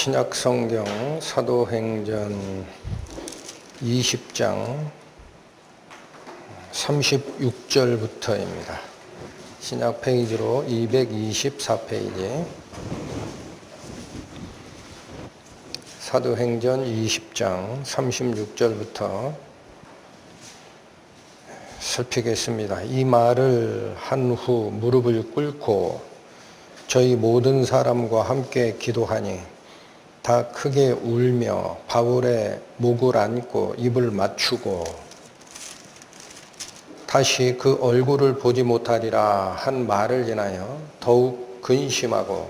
신약성경 사도행전 20장 36절부터입니다. 신약 페이지로 224페이지 사도행전 20장 36절부터 살피겠습니다. 이 말을 한 후 무릎을 꿇고 저희 모든 사람과 함께 기도하니 다 크게 울며 바울의 목을 안고 입을 맞추고 다시 그 얼굴을 보지 못하리라 한 말을 인하여 더욱 근심하고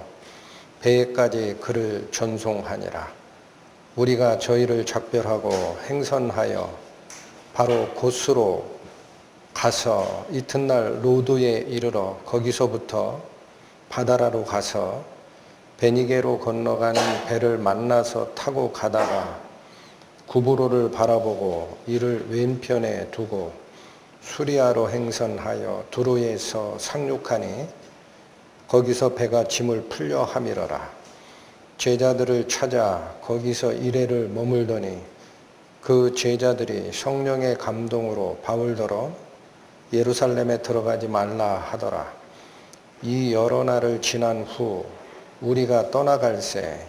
배에까지 그를 전송하니라. 우리가 저희를 작별하고 행선하여 바로 곧으로 가서 이튿날 로도에 이르러 거기서부터 바다라로 가서 베니게로 건너가는 배를 만나서 타고 가다가 구브로를 바라보고 이를 왼편에 두고 수리아로 행선하여 두로에서 상륙하니 거기서 배가 짐을 풀려 함이러라. 제자들을 찾아 거기서 이레를 머물더니 그 제자들이 성령의 감동으로 바울더러 예루살렘에 들어가지 말라 하더라. 이 여러 날을 지난 후 우리가 떠나갈새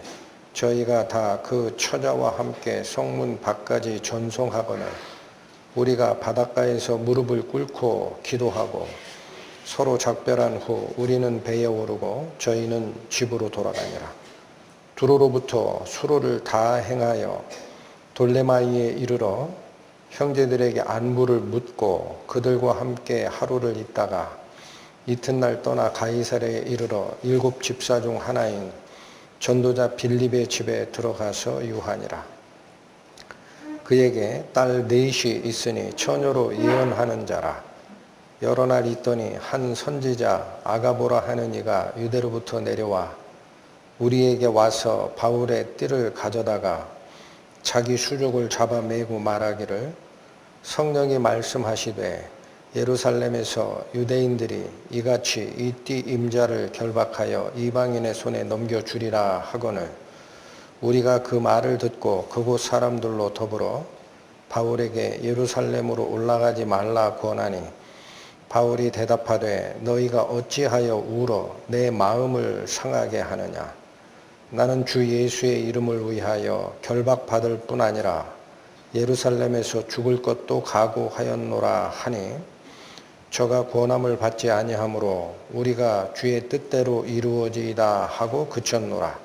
저희가 다 그 처자와 함께 성문 밖까지 전송하거늘 우리가 바닷가에서 무릎을 꿇고 기도하고 서로 작별한 후 우리는 배에 오르고 저희는 집으로 돌아가니라. 두로로부터 수로를 다 행하여 돌레마이에 이르러 형제들에게 안부를 묻고 그들과 함께 하루를 있다가 이튿날 떠나 가이사랴에 이르러 7 집사 중 하나인 전도자 빌립의 집에 들어가서 유하니라. 그에게 딸 넷이 있으니 처녀로 예언하는 자라. 여러 날 있더니 한 선지자 아가보라 하는 이가 유대로부터 내려와 우리에게 와서 바울의 띠를 가져다가 자기 수족을 잡아매고 말하기를 성령이 말씀하시되 예루살렘에서 유대인들이 이같이 이 띠 임자를 결박하여 이방인의 손에 넘겨주리라 하거늘 우리가 그 말을 듣고 그곳 사람들로 더불어 바울에게 예루살렘으로 올라가지 말라 권하니 바울이 대답하되 너희가 어찌하여 울어 내 마음을 상하게 하느냐. 나는 주 예수의 이름을 위하여 결박받을 뿐 아니라 예루살렘에서 죽을 것도 각오하였노라 하니 저가 권함을 받지 아니하므로 우리가 주의 뜻대로 이루어지이다 하고 그쳤노라.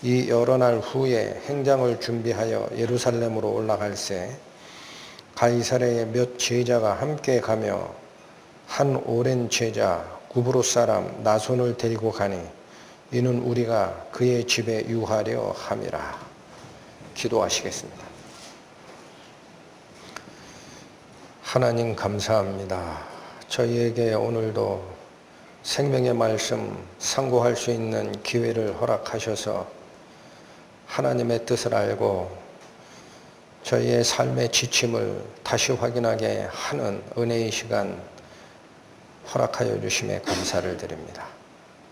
이 여러 날 후에 행장을 준비하여 예루살렘으로 올라갈새 가이사랴에 몇 제자가 함께 가며 한 오랜 제자 구브로 사람 나손을 데리고 가니 이는 우리가 그의 집에 유하려 함이라. 기도하시겠습니다. 하나님 감사합니다. 저희에게 오늘도 생명의 말씀 상고할 수 있는 기회를 허락하셔서 하나님의 뜻을 알고 저희의 삶의 지침을 다시 확인하게 하는 은혜의 시간 허락하여 주심에 감사를 드립니다.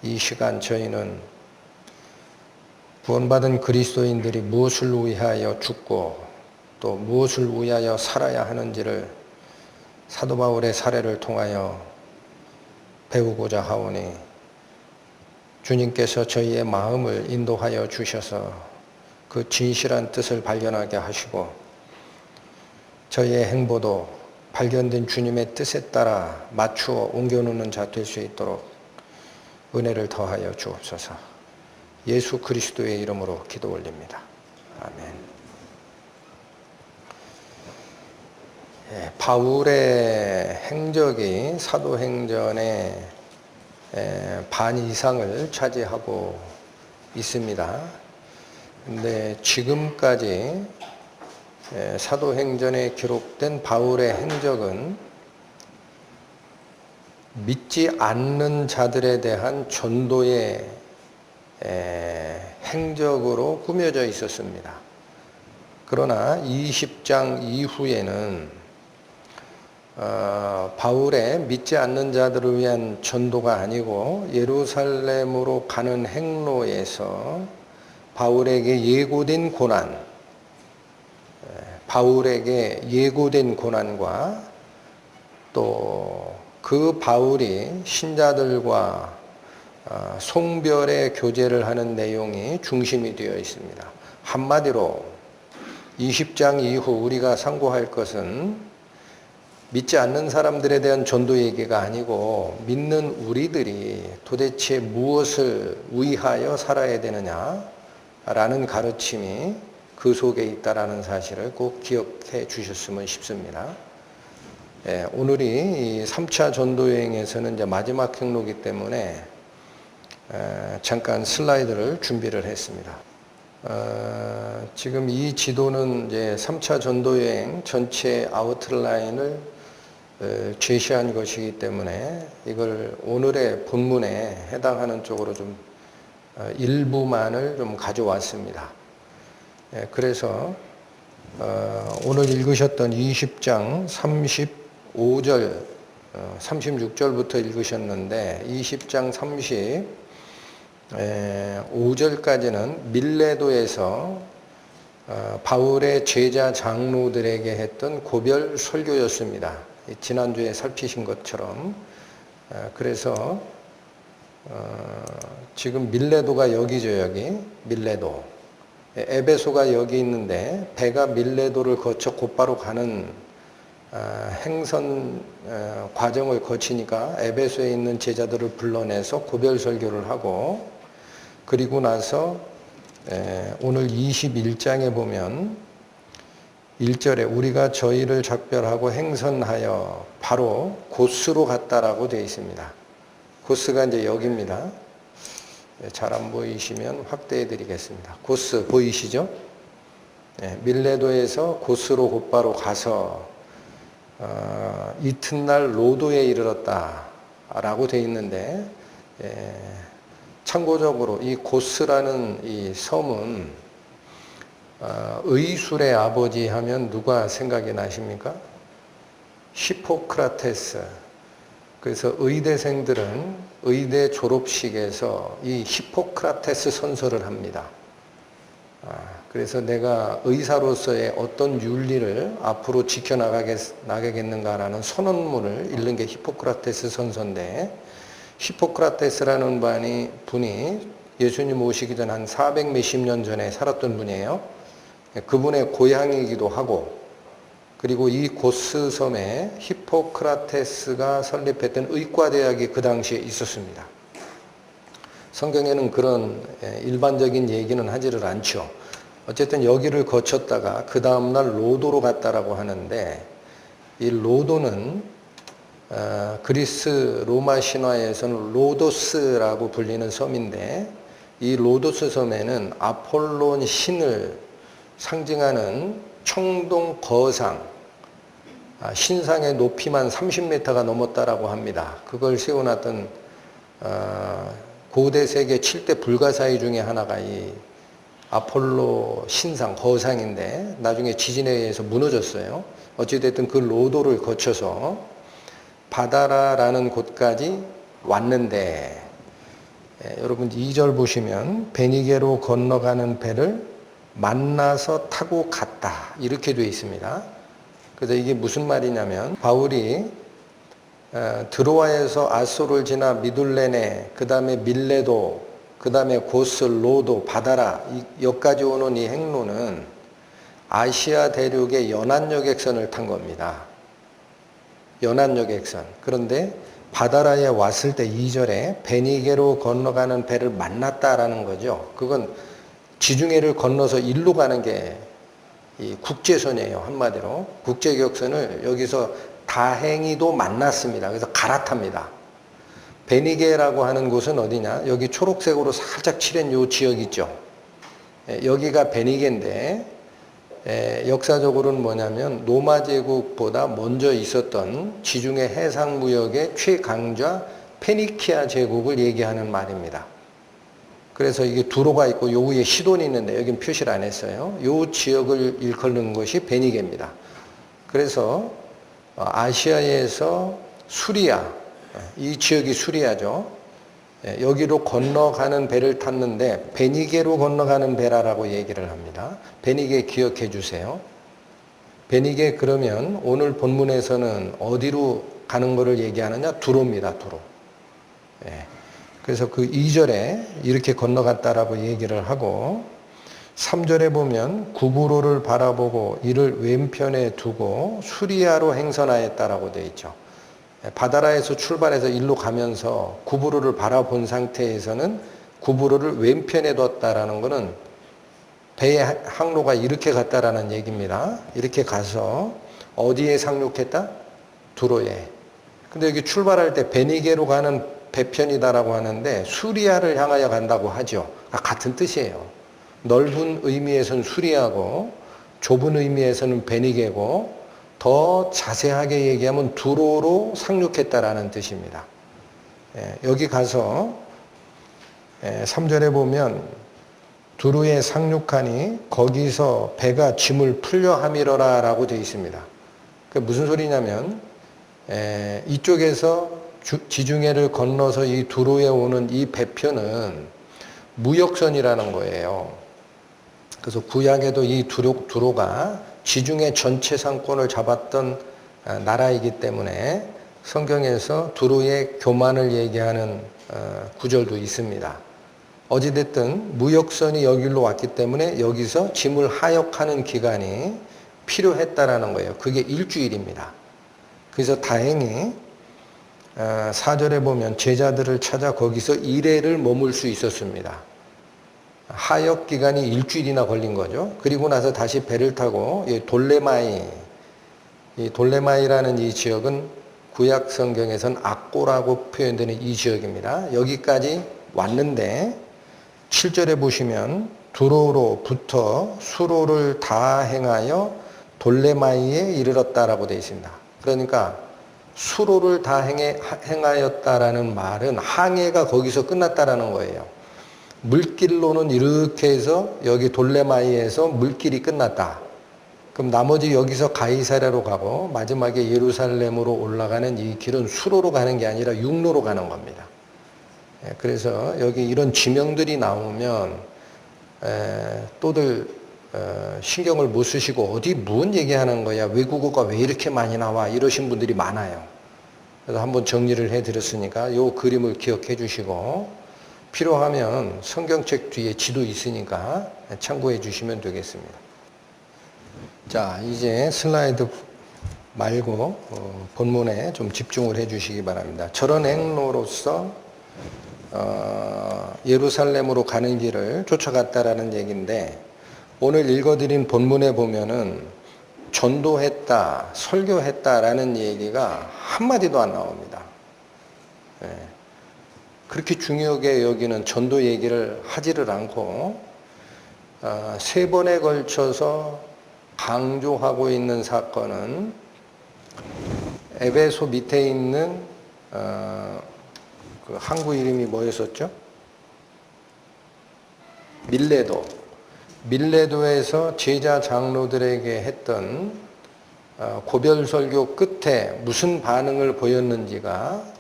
이 시간 저희는 구원받은 그리스도인들이 무엇을 위하여 죽고 또 무엇을 위하여 살아야 하는지를 사도 바울의 사례를 통하여 배우고자 하오니 주님께서 저희의 마음을 인도하여 주셔서 그 진실한 뜻을 발견하게 하시고 저희의 행보도 발견된 주님의 뜻에 따라 맞추어 옮겨놓는 자 될 수 있도록 은혜를 더하여 주옵소서. 예수 그리스도의 이름으로 기도 올립니다. 아멘. 바울의 행적이 사도행전의 반 이상을 차지하고 있습니다. 근데 지금까지 사도행전에 기록된 바울의 행적은 믿지 않는 자들에 대한 전도의 행적으로 꾸며져 있었습니다. 그러나 20장 이후에는 바울의 믿지 않는 자들을 위한 전도가 아니고 예루살렘으로 가는 행로에서 바울에게 예고된 고난, 바울에게 예고된 고난과 또 그 바울이 신자들과 송별의 교제를 하는 내용이 중심이 되어 있습니다. 한마디로 20장 이후 우리가 상고할 것은 믿지 않는 사람들에 대한 전도 얘기가 아니고 믿는 우리들이 도대체 무엇을 위하여 살아야 되느냐라는 가르침이 그 속에 있다라는 사실을 꼭 기억해 주셨으면 싶습니다. 오늘이 3차 전도여행에서는 이제 마지막 행로이기 때문에 잠깐 슬라이드를 준비를 했습니다. 지금 이 지도는 이제 3차 전도여행 전체 아웃라인을 제시한 것이기 때문에 이걸 오늘의 본문에 해당하는 쪽으로 좀 일부만을 좀 가져왔습니다. 그래서 오늘 읽으셨던 20장 35절, 36절부터 읽으셨는데 20장 35절까지는 밀레도에서 바울의 제자 장로들에게 했던 고별 설교였습니다. 지난주에 살피신 것처럼. 그래서 지금 밀레도가 여기죠. 여기 밀레도. 에베소가 여기 있는데 배가 밀레도를 거쳐 곧바로 가는 행선 과정을 거치니까 에베소에 있는 제자들을 불러내서 고별 설교를 하고, 그리고 나서 오늘 21장에 보면 1절에 우리가 저희를 작별하고 행선하여 바로 고스로 갔다라고 되어 있습니다. 고스가 이제 여기입니다. 잘 안 보이시면 확대해 드리겠습니다. 고스 보이시죠? 밀레도에서 고스로 곧바로 가서 이튿날 로도에 이르렀다라고 되어 있는데, 참고적으로 이 고스라는 이 섬은 의술의 아버지 하면 누가 생각이 나십니까? 히포크라테스. 그래서 의대생들은 의대 졸업식에서 이 히포크라테스 선서를 합니다. 그래서 내가 의사로서의 어떤 윤리를 앞으로 지켜나가겠는가라는 선언문을 읽는 게 히포크라테스 선서인데, 히포크라테스라는 분이 예수님 오시기 전 한 400 몇십 년 전에 살았던 분이에요. 그분의 고향이기도 하고, 그리고 이 고스 섬에 히포크라테스가 설립했던 의과대학이 그 당시에 있었습니다. 성경에는 그런 일반적인 얘기는 하지를 않죠. 어쨌든 여기를 거쳤다가 그 다음날 로도로 갔다라고 하는데, 이 로도는 그리스 로마 신화에서는 로도스라고 불리는 섬인데, 이 로도스 섬에는 아폴론 신을 상징하는 청동 거상, 신상의 높이만 30m가 넘었다라고 합니다. 그걸 세워놨던 고대 세계 7대 불가사의 중에 하나가 이 아폴로 신상, 거상인데 나중에 지진에 의해서 무너졌어요. 어찌됐든 그 로도를 거쳐서 바다라라는 곳까지 왔는데, 여러분 2절 보시면 베니게로 건너가는 배를 만나서 타고 갔다 이렇게 되어 있습니다. 그래서 이게 무슨 말이냐면, 바울이 드로아에서 아소를 지나 미둘레네, 그 다음에 밀레도, 그 다음에 고스, 로도, 바다라 여기까지 오는 이 행로는 아시아 대륙의 연안여객선을 탄 겁니다. 연안여객선. 그런데 바다라에 왔을 때 2절에 베니게로 건너가는 배를 만났다라는 거죠. 그건 지중해를 건너서 일로 가는 게 이 국제선이에요. 한마디로 국제격선을 여기서 다행히도 만났습니다. 그래서 갈아탑니다. 베니게라고 하는 곳은 어디냐? 여기 초록색으로 살짝 칠한 요 지역 있죠. 여기가 베니게인데, 역사적으로는 뭐냐면 로마 제국보다 먼저 있었던 지중해 해상무역의 최강자 페니키아 제국을 얘기하는 말입니다. 그래서 이게 두로가 있고 요 위에 시돈이 있는데 여긴 표시를 안 했어요. 요 지역을 일컫는 것이 베니게입니다. 그래서 아시아에서 수리아, 이 지역이 수리아죠. 여기로 건너가는 배를 탔는데 베니게로 건너가는 배라고 얘기를 합니다. 베니게 기억해 주세요. 베니게 그러면 오늘 본문에서는 어디로 가는 것을 얘기하느냐? 두로입니다. 두로. 그래서 그 2절에 이렇게 건너갔다라고 얘기를 하고 3절에 보면 구브로를 바라보고 이를 왼편에 두고 수리아로 행선하였다라고 되어 있죠. 바다라에서 출발해서 일로 가면서 구브로를 바라본 상태에서는 구브로를 왼편에 뒀다라는 것은 배의 항로가 이렇게 갔다라는 얘기입니다. 이렇게 가서 어디에 상륙했다? 두로에. 근데 여기 출발할 때 베니게로 가는 배편이다라고 하는데 수리아를 향하여 간다고 하죠. 같은 뜻이에요. 넓은 의미에서는 수리아고 좁은 의미에서는 베니게고 더 자세하게 얘기하면 두로로 상륙했다라는 뜻입니다. 여기 가서 3절에 보면 두로에 상륙하니 거기서 배가 짐을 풀려 함이러라 라고 되어 있습니다. 그게 무슨 소리냐면 이쪽에서 지중해를 건너서 이 두로에 오는 이 배편은 무역선이라는 거예요. 그래서 구약에도 이 두로가 지중해 전체 상권을 잡았던 나라이기 때문에 성경에서 두로의 교만을 얘기하는 구절도 있습니다. 어찌됐든 무역선이 여기로 왔기 때문에 여기서 짐을 하역하는 기간이 필요했다라는 거예요. 그게 일주일입니다. 그래서 다행히 4절에 보면 제자들을 찾아 거기서 이래를 머물 수 있었습니다. 하역 기간이 일주일이나 걸린 거죠. 그리고 나서 다시 배를 타고 돌레마이, 이 돌레마이라는 이 지역은 구약 성경에선 악고라고 표현되는 이 지역입니다. 여기까지 왔는데 7절에 보시면 두로로부터 수로를 다 행하여 돌레마이에 이르렀다라고 되어 있습니다. 그러니까 수로를 다 행하였다라는 말은 항해가 거기서 끝났다라는 거예요. 물길로는 이렇게 해서 여기 돌레마이에서 물길이 끝났다. 그럼 나머지 여기서 가이사랴로 가고 마지막에 예루살렘으로 올라가는 이 길은 수로로 가는 게 아니라 육로로 가는 겁니다. 그래서 여기 이런 지명들이 나오면 또들 신경을 못 쓰시고 어디 무슨 얘기하는 거야, 외국어가 왜 이렇게 많이 나와, 이러신 분들이 많아요. 그래서 한번 정리를 해드렸으니까 이 그림을 기억해 주시고 필요하면 성경책 뒤에 지도 있으니까 참고해 주시면 되겠습니다. 자, 이제 슬라이드 말고 본문에 좀 집중을 해 주시기 바랍니다. 저런 행로로서 예루살렘으로 가는 길을 쫓아갔다라는 얘기인데 오늘 읽어드린 본문에 보면은 전도했다, 설교했다라는 얘기가 한마디도 안 나옵니다. 그렇게 중요하게 여기는 전도 얘기를 하지를 않고 3번에 걸쳐서 강조하고 있는 사건은 에베소 밑에 있는 그 항구 이름이 뭐였었죠? 밀레도에서 제자 장로들에게 했던 고별 설교 끝에 무슨 반응을 보였는지가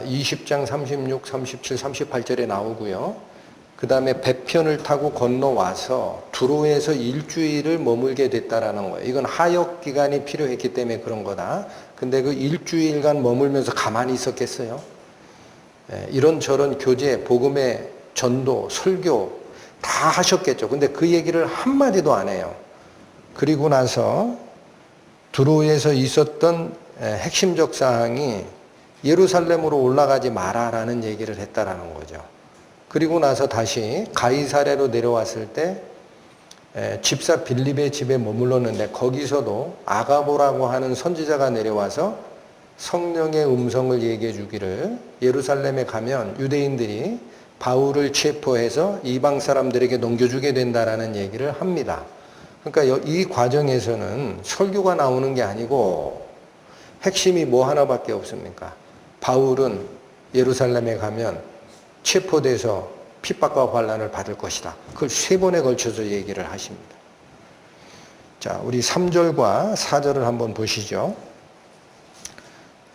20장 36, 37, 38절에 나오고요. 그 다음에 배편을 타고 건너와서 두로에서 일주일을 머물게 됐다라는 거예요. 이건 하역 기간이 필요했기 때문에 그런 거다. 근데 그 일주일간 머물면서 가만히 있었겠어요? 이런저런 교제, 복음의 전도, 설교 다 하셨겠죠. 근데 그 얘기를 한마디도 안 해요. 그리고 나서 두로에서 있었던 핵심적 사항이 예루살렘으로 올라가지 마라라는 얘기를 했다라는 거죠. 그리고 나서 다시 가이사랴로 내려왔을 때 집사 빌립의 집에 머물렀는데 거기서도 아가보라고 하는 선지자가 내려와서 성령의 음성을 얘기해 주기를 예루살렘에 가면 유대인들이 바울을 체포해서 이방 사람들에게 넘겨주게 된다라는 얘기를 합니다. 그러니까 이 과정에서는 설교가 나오는 게 아니고 핵심이 뭐 하나밖에 없습니까? 바울은 예루살렘에 가면 체포돼서 핍박과 환난을 받을 것이다. 그걸 3번에 걸쳐서 얘기를 하십니다. 자, 우리 3절과 4절을 한번 보시죠.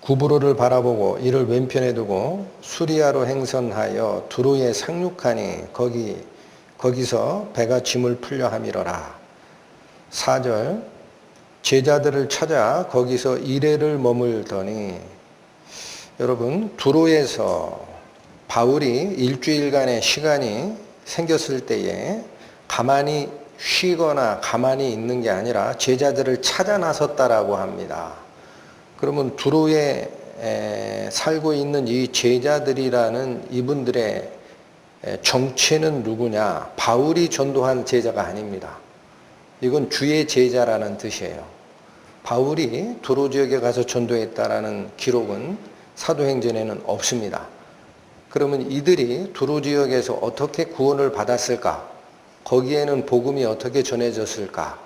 구브로를 바라보고 이를 왼편에 두고 수리아로 행선하여 두로에 상륙하니 거기서 배가 짐을 풀려 함이러라. 4절 제자들을 찾아 거기서 이레를 머물더니, 여러분 두로에서 바울이 일주일간의 시간이 생겼을 때에 가만히 쉬거나 가만히 있는 게 아니라 제자들을 찾아 나섰다라고 합니다. 그러면 두로에 살고 있는 이 제자들이라는 이분들의 정체는 누구냐? 바울이 전도한 제자가 아닙니다. 이건 주의 제자라는 뜻이에요. 바울이 두로 지역에 가서 전도했다라는 기록은 사도행전에는 없습니다. 그러면 이들이 두로 지역에서 어떻게 구원을 받았을까? 거기에는 복음이 어떻게 전해졌을까?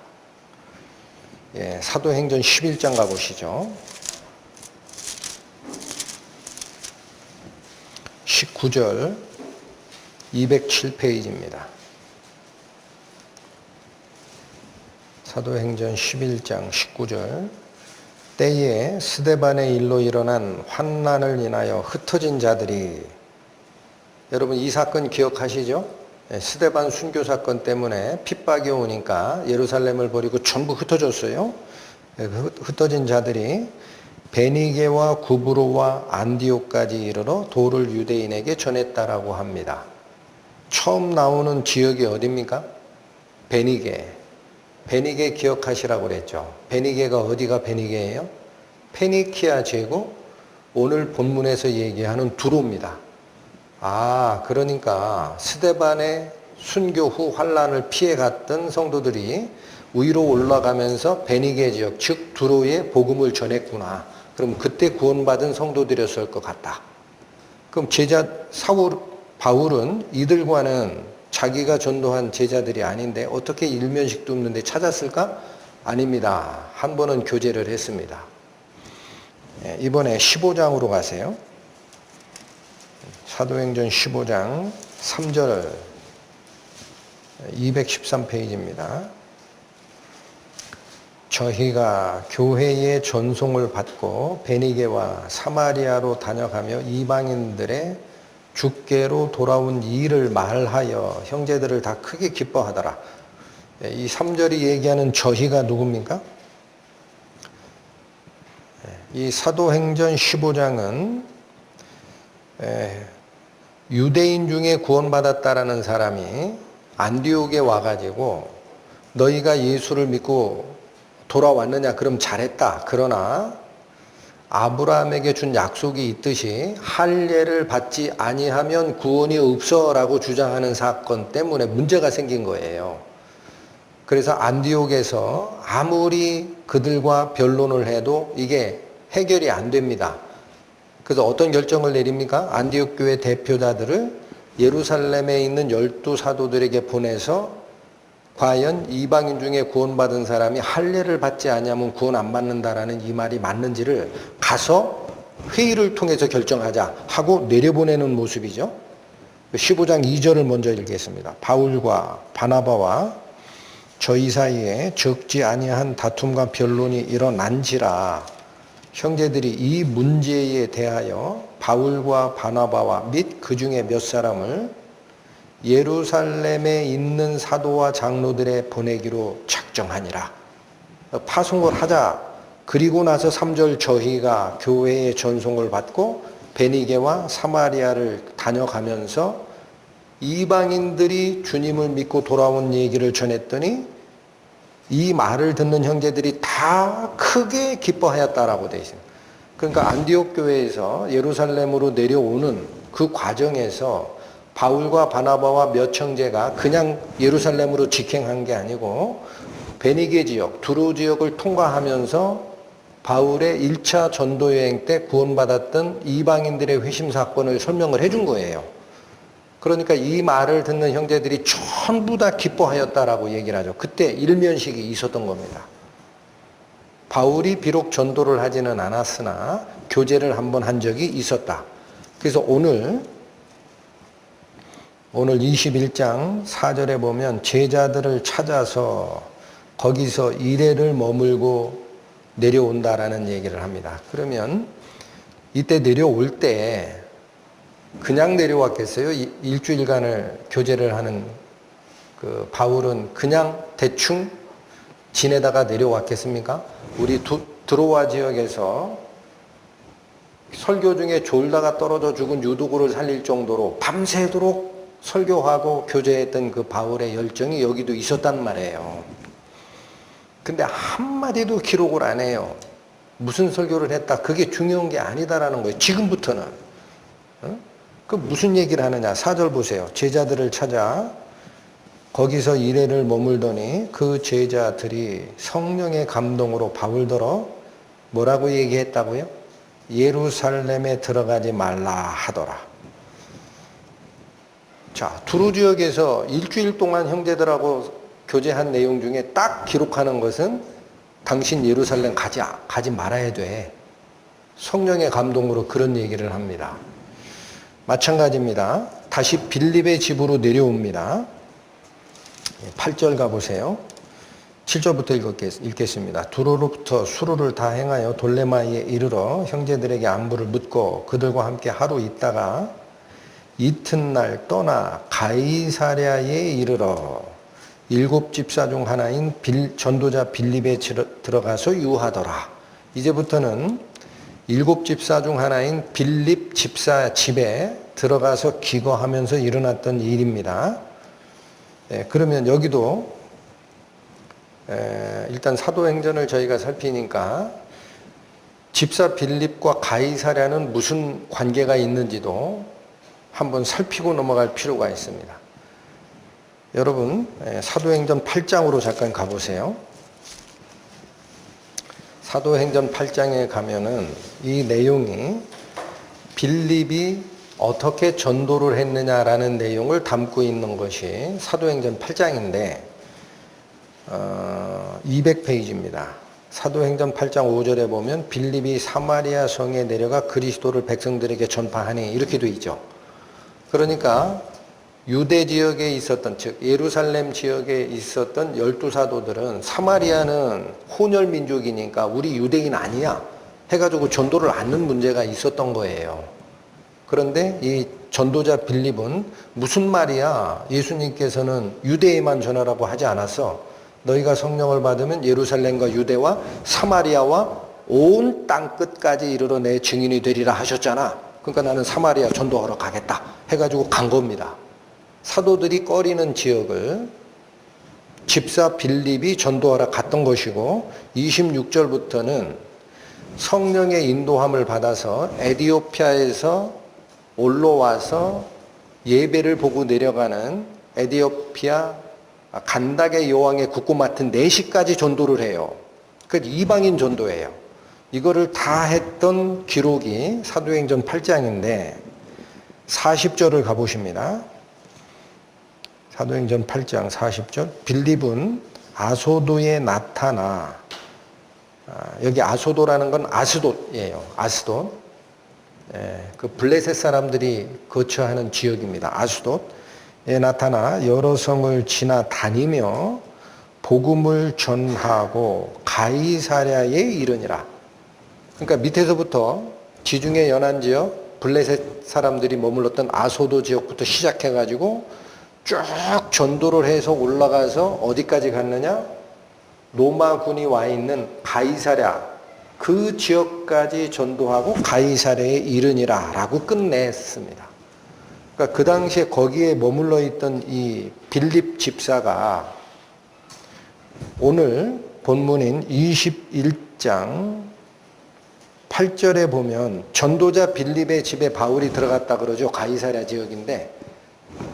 사도행전 11장 가보시죠. 19절 207페이지입니다. 사도행전 11장 19절 때에 스데반의 일로 일어난 환난을 인하여 흩어진 자들이, 여러분 이 사건 기억하시죠? 스데반 순교 사건 때문에 핍박이 오니까 예루살렘을 버리고 전부 흩어졌어요. 흩어진 자들이 베니게와 구브로와 안디옥까지 이르러 도를 유대인에게 전했다라고 합니다. 처음 나오는 지역이 어디입니까? 베니게. 베니게 기억하시라고 그랬죠. 베니게가 어디가 베니게예요? 페니키아 제국, 오늘 본문에서 얘기하는 두로입니다. 그러니까 스데반의 순교 후 환란을 피해갔던 성도들이 위로 올라가면서 베니게 지역, 즉 두로에 복음을 전했구나. 그럼 그때 구원받은 성도들이었을 것 같다. 그럼 바울은 이들과는 자기가 전도한 제자들이 아닌데 어떻게 일면식도 없는데 찾았을까? 아닙니다. 한 번은 교제를 했습니다. 이번에 15장으로 가세요. 사도행전 15장 3절 213페이지입니다. 저희가 교회의 전송을 받고 베니게와 사마리아로 다녀가며 이방인들의 주께로 돌아온 일을 말하여 형제들을 다 크게 기뻐하더라. 이 3절이 얘기하는 저희가 누굽니까? 이 사도행전 15장은 유대인 중에 구원받았다라는 사람이 안디옥에 와가지고 너희가 예수를 믿고 돌아왔느냐? 그럼 잘했다. 그러나 아브라함에게 준 약속이 있듯이 할례를 받지 아니하면 구원이 없어라고 주장하는 사건 때문에 문제가 생긴 거예요. 그래서 안디옥에서 아무리 그들과 변론을 해도 이게 해결이 안 됩니다. 그래서 어떤 결정을 내립니까? 안디옥 교회 대표자들을 예루살렘에 있는 12사도들에게 보내서 과연 이방인 중에 구원받은 사람이 할례를 받지 않으면 구원 안 받는다라는 이 말이 맞는지를 가서 회의를 통해서 결정하자 하고 내려보내는 모습이죠. 15장 2절을 먼저 읽겠습니다. 바울과 바나바와 저희 사이에 적지 아니한 다툼과 변론이 일어난지라 형제들이 이 문제에 대하여 바울과 바나바와 및 그 중에 몇 사람을 예루살렘에 있는 사도와 장로들에 보내기로 작정하니라. 파송을 하자. 그리고 나서 3절 저희가 교회의 전송을 받고 베니게와 사마리아를 다녀가면서 이방인들이 주님을 믿고 돌아온 얘기를 전했더니 이 말을 듣는 형제들이 다 크게 기뻐하였다라고 되어 있습니다. 그러니까 안디옥 교회에서 예루살렘으로 내려오는 그 과정에서 바울과 바나바와 몇 형제가 그냥 예루살렘으로 직행한 게 아니고 베니게 지역, 두로 지역을 통과하면서 바울의 1차 전도 여행 때 구원받았던 이방인들의 회심 사건을 설명을 해준 거예요. 그러니까 이 말을 듣는 형제들이 전부 다 기뻐하였다라고 얘기를 하죠. 그때 일면식이 있었던 겁니다. 바울이 비록 전도를 하지는 않았으나 교제를 한번 한 적이 있었다. 그래서 오늘 21장 4절에 보면 제자들을 찾아서 거기서 이레를 머물고 내려온다라는 얘기를 합니다. 그러면 이때 내려올 때 그냥 내려왔겠어요? 일주일간을 교제를 하는 그 바울은 그냥 대충 지내다가 내려왔겠습니까? 우리 드로아 지역에서 설교 중에 졸다가 떨어져 죽은 유두고를 살릴 정도로 밤새도록 설교하고 교제했던 그 바울의 열정이 여기도 있었단 말이에요. 근데 한마디도 기록을 안 해요. 무슨 설교를 했다. 그게 중요한 게 아니다라는 거예요. 지금부터는. 그 무슨 얘기를 하느냐. 4절 보세요. 제자들을 찾아 거기서 이래를 머물더니 그 제자들이 성령의 감동으로 바울더러 뭐라고 얘기했다고요? 예루살렘에 들어가지 말라 하더라. 자, 두루 지역에서 일주일 동안 형제들하고 교제한 내용 중에 딱 기록하는 것은 당신 예루살렘 가지 말아야 돼. 성령의 감동으로 그런 얘기를 합니다. 마찬가지입니다. 다시 빌립의 집으로 내려옵니다. 8절 가보세요. 7절부터 읽겠습니다. 두로로부터 수로를 다 행하여 돌레마이에 이르러 형제들에게 안부를 묻고 그들과 함께 하루 있다가 이튿날 떠나 가이사랴에 이르러 7 집사 중 하나인 전도자 빌립에 들어가서 유하더라. 이제부터는 7 집사 중 하나인 빌립 집사 집에 들어가서 기거하면서 일어났던 일입니다. 그러면 여기도 일단 사도행전을 저희가 살피니까 집사 빌립과 가이사랴는 무슨 관계가 있는지도 한번 살피고 넘어갈 필요가 있습니다. 여러분 사도행전 8장으로 잠깐 가보세요. 사도행전 8장에 가면은 이 내용이 빌립이 어떻게 전도를 했느냐라는 내용을 담고 있는 것이 사도행전 8장인데 200페이지입니다. 사도행전 8장 5절에 보면 빌립이 사마리아 성에 내려가 그리스도를 백성들에게 전파하니 이렇게 돼 있죠. 그러니까 유대 지역에 있었던, 즉 예루살렘 지역에 있었던 12사도들은 사마리아는 혼혈 민족이니까 우리 유대인 아니야 해가지고 전도를 않는 문제가 있었던 거예요. 그런데 이 전도자 빌립은 무슨 말이야? 예수님께서는 유대에만 전하라고 하지 않았어. 너희가 성령을 받으면 예루살렘과 유대와 사마리아와 온 땅 끝까지 이르러 내 증인이 되리라 하셨잖아. 그러니까 나는 사마리아 전도하러 가겠다 해가지고 간 겁니다. 사도들이 꺼리는 지역을 집사 빌립이 전도하러 갔던 것이고 26절부터는 성령의 인도함을 받아서 에디오피아에서 올라와서 예배를 보고 내려가는 에디오피아 간닥의 여왕의 국고 맡은 4시까지 전도를 해요. 그 이방인 전도예요. 이거를 다 했던 기록이 사도행전 8장인데 40절을 가보십니다. 사도행전 8장 40절 빌립은 아소도에 나타나 여기 아소도라는 건 아스돗이에요. 아스돗. 그 블레셋 사람들이 거처하는 지역입니다. 아스돗에 나타나 여러 성을 지나 다니며 복음을 전하고 가이사랴에 이르니라. 그러니까 밑에서부터 지중해 연안 지역 블레셋 사람들이 머물렀던 아소도 지역부터 시작해가지고 쭉 전도를 해서 올라가서 어디까지 갔느냐? 로마군이 와 있는 가이사랴 그 지역까지 전도하고 가이사랴에 이르니라 라고 끝냈습니다. 그러니까 그 당시에 거기에 머물러 있던 이 빌립 집사가 오늘 본문인 21장 8절에 보면 전도자 빌립의 집에 바울이 들어갔다 그러죠. 가이사랴 지역인데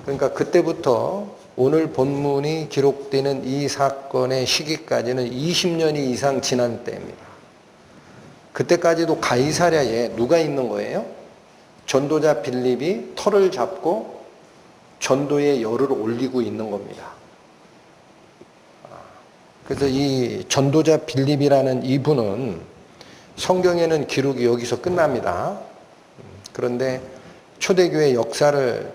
그러니까 그때부터 오늘 본문이 기록되는 이 사건의 시기까지는 20년이 이상 지난 때입니다. 그때까지도 가이사랴에 누가 있는 거예요? 전도자 빌립이 터를 잡고 전도의 열을 올리고 있는 겁니다. 그래서 이 전도자 빌립이라는 이분은 성경에는 기록이 여기서 끝납니다. 그런데 초대교회 역사를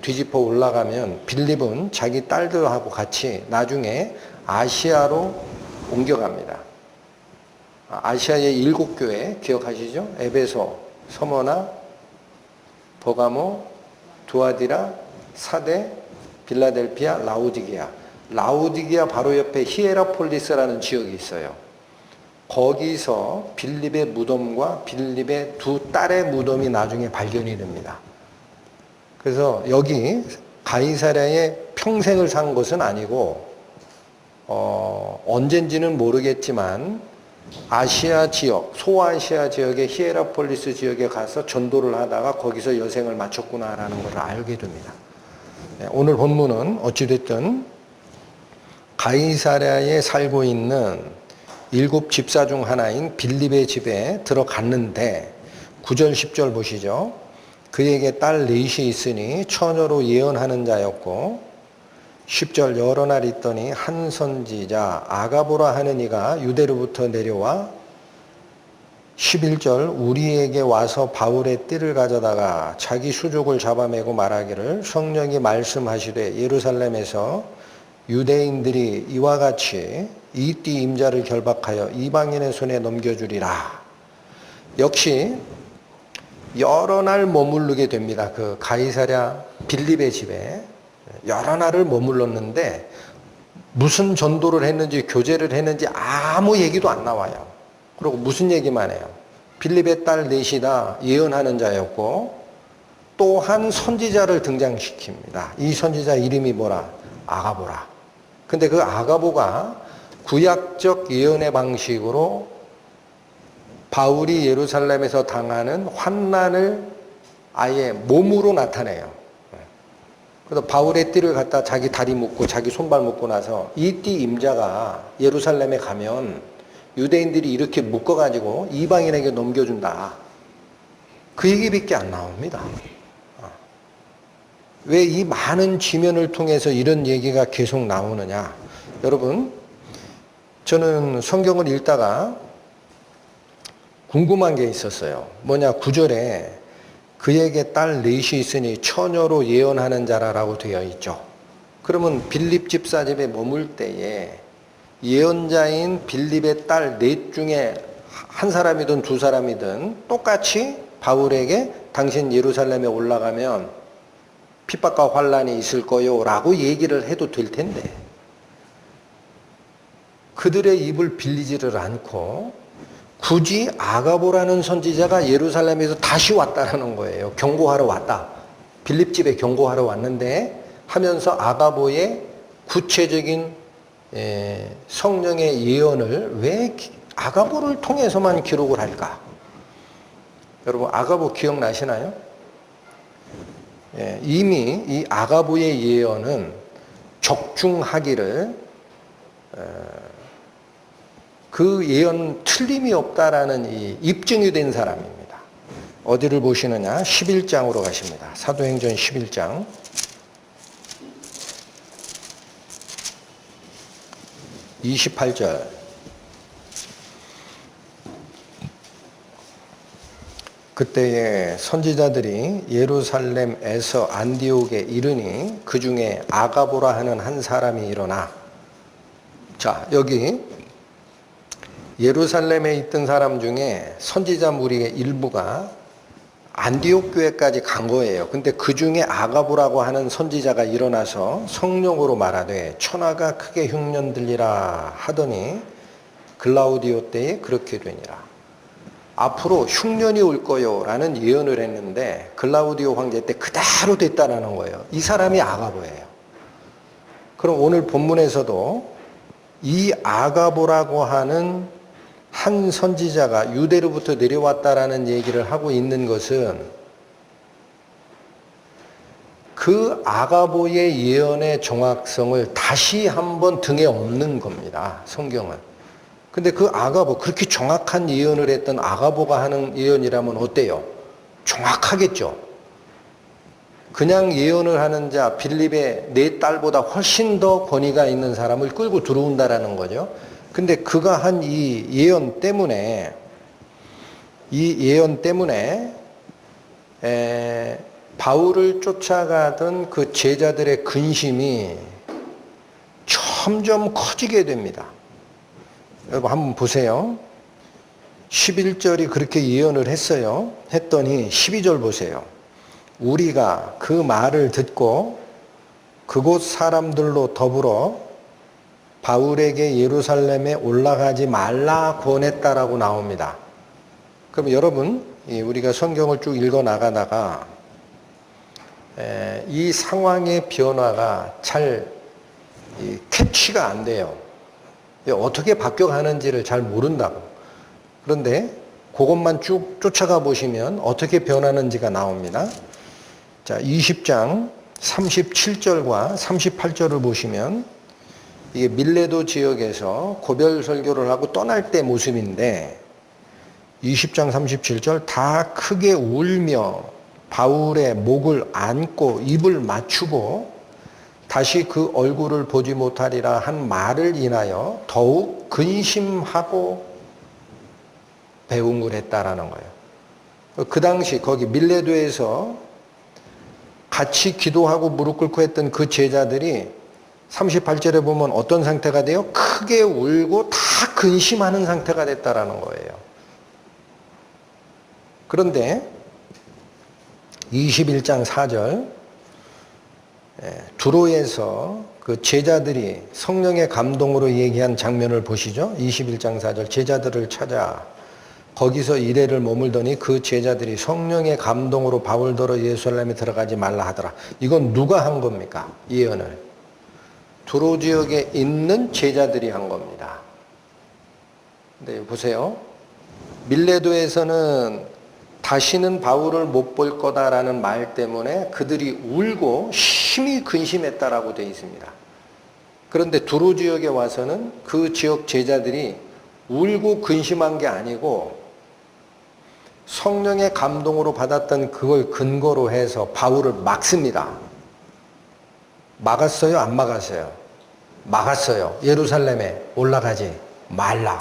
뒤집어 올라가면 빌립은 자기 딸들하고 같이 나중에 아시아로 옮겨갑니다. 아시아의 7교회 기억하시죠? 에베소, 서머나, 버가모, 두아디라, 사데, 빌라델피아, 라오디게아. 라오디게아 바로 옆에 히에라폴리스라는 지역이 있어요. 거기서 빌립의 무덤과 빌립의 두 딸의 무덤이 나중에 발견이 됩니다. 그래서 여기 가이사랴에 평생을 산 것은 아니고 언젠지는 모르겠지만 아시아 지역, 소아시아 지역의 히에라폴리스 지역에 가서 전도를 하다가 거기서 여생을 마쳤구나라는 것을 알게 됩니다. 오늘 본문은 어찌됐든 가이사랴에 살고 있는 7 집사 중 하나인 빌립의 집에 들어갔는데 9절 10절 보시죠. 그에게 딸 넷이 있으니 처녀로 예언하는 자였고 10절 여러 날 있더니 한 선지자 아가보라 하는 이가 유대로부터 내려와 11절 우리에게 와서 바울의 띠를 가져다가 자기 수족을 잡아매고 말하기를 성령이 말씀하시되 예루살렘에서 유대인들이 이와 같이 이 띠 임자를 결박하여 이방인의 손에 넘겨주리라. 역시 여러 날 머무르게 됩니다. 그 가이사랴 빌립의 집에 여러 날을 머물렀는데 무슨 전도를 했는지 교제를 했는지 아무 얘기도 안 나와요. 그리고 무슨 얘기만 해요. 빌립의 딸 넷이다 예언하는 자였고 또 한 선지자를 등장시킵니다. 이 선지자 이름이 뭐라? 아가보라. 근데 그 아가보가 구약적 예언의 방식으로 바울이 예루살렘에서 당하는 환난을 아예 몸으로 나타내요. 그래서 바울의 띠를 갖다 자기 다리 묶고 자기 손발 묶고 나서 이 띠 임자가 예루살렘에 가면 유대인들이 이렇게 묶어가지고 이방인에게 넘겨준다. 그 얘기밖에 안 나옵니다. 왜 이 많은 지면을 통해서 이런 얘기가 계속 나오느냐. 여러분, 저는 성경을 읽다가 궁금한 게 있었어요. 뭐냐, 9절에 그에게 딸 넷이 있으니 처녀로 예언하는 자라라고 되어 있죠. 그러면 빌립 집사 집에 머물 때에 예언자인 빌립의 딸 넷 중에 한 사람이든 두 사람이든 똑같이 바울에게 당신 예루살렘에 올라가면 핍박과 환란이 있을 거요 라고 얘기를 해도 될 텐데 그들의 입을 빌리지를 않고 굳이 아가보라는 선지자가 예루살렘에서 다시 왔다라는 거예요. 경고하러 왔다. 빌립 집에 경고하러 왔는데 하면서 아가보의 구체적인 성령의 예언을 왜 아가보를 통해서만 기록을 할까? 여러분 아가보 기억나시나요? 이미 이 아가보의 예언은 적중하기를 그 예언 틀림이 없다라는 이 입증이 된 사람입니다. 어디를 보시느냐? 11장으로 가십니다. 사도행전 11장. (28절) 그때에 선지자들이 예루살렘에서 안디옥에 이르니 그 중에 아가보라 하는 한 사람이 일어나. 자, 여기 예루살렘에 있던 사람 중에 선지자 무리의 일부가 안디옥 교회까지 간 거예요. 근데 그 중에 아가보라고 하는 선지자가 일어나서 성령으로 말하되 천하가 크게 흉년들리라 하더니 글라우디오 때에 그렇게 되니라. 앞으로 흉년이 올 거요 라는 예언을 했는데 글라우디오 황제 때 그대로 됐다라는 거예요. 이 사람이 아가보예요. 그럼 오늘 본문에서도 이 아가보라고 하는 한 선지자가 유대로부터 내려왔다라는 얘기를 하고 있는 것은 그 아가보의 예언의 정확성을 다시 한번 등에 업는 겁니다. 성경은. 근데 그 아가보, 그렇게 정확한 예언을 했던 아가보가 하는 예언이라면 어때요? 정확하겠죠. 그냥 예언을 하는 자 빌립의 네 딸보다 훨씬 더 권위가 있는 사람을 끌고 들어온다라는 거죠. 근데 그가 한 이 예언 때문에 바울을 쫓아가던 그 제자들의 근심이 점점 커지게 됩니다. 여러분 한번 보세요. 11절이 그렇게 예언을 했어요. 했더니 12절 보세요. 우리가 그 말을 듣고 그곳 사람들로 더불어 바울에게 예루살렘에 올라가지 말라 권했다라고 나옵니다. 그럼 여러분, 우리가 성경을 쭉 읽어 나가다가 이 상황의 변화가 잘 캐치가 안 돼요. 어떻게 바뀌어가는지를 잘 모른다고. 그런데 그것만 쭉 쫓아가 보시면 어떻게 변하는지가 나옵니다. 자, 20장 37절과 38절을 보시면 이게 밀레도 지역에서 고별 설교를 하고 떠날 때 모습인데 20장 37절 다 크게 울며 바울의 목을 안고 입을 맞추고 다시 그 얼굴을 보지 못하리라 한 말을 인하여 더욱 근심하고 배웅을 했다라는 거예요. 그 당시 거기 밀레도에서 같이 기도하고 무릎 꿇고 했던 그 제자들이 38절에 보면 어떤 상태가 돼요? 크게 울고 다 근심하는 상태가 됐다라는 거예요. 그런데 21장 4절 두로에서 그 제자들이 성령의 감동으로 얘기한 장면을 보시죠. 21장 4절 제자들을 찾아 거기서 이래를 머물더니 그 제자들이 성령의 감동으로 바울더러 예루살렘에 들어가지 말라 하더라. 이건 누가 한 겁니까? 예언을. 두로 지역에 있는 제자들이 한 겁니다. 근데 보세요. 밀레도에서는 다시는 바울을 못 볼 거다라는 말 때문에 그들이 울고 심히 근심했다라고 되어 있습니다. 그런데 두로 지역에 와서는 그 지역 제자들이 울고 근심한 게 아니고 성령의 감동으로 받았던 그걸 근거로 해서 바울을 막습니다. 막았어요? 안 막았어요? 막았어요. 예루살렘에 올라가지 말라.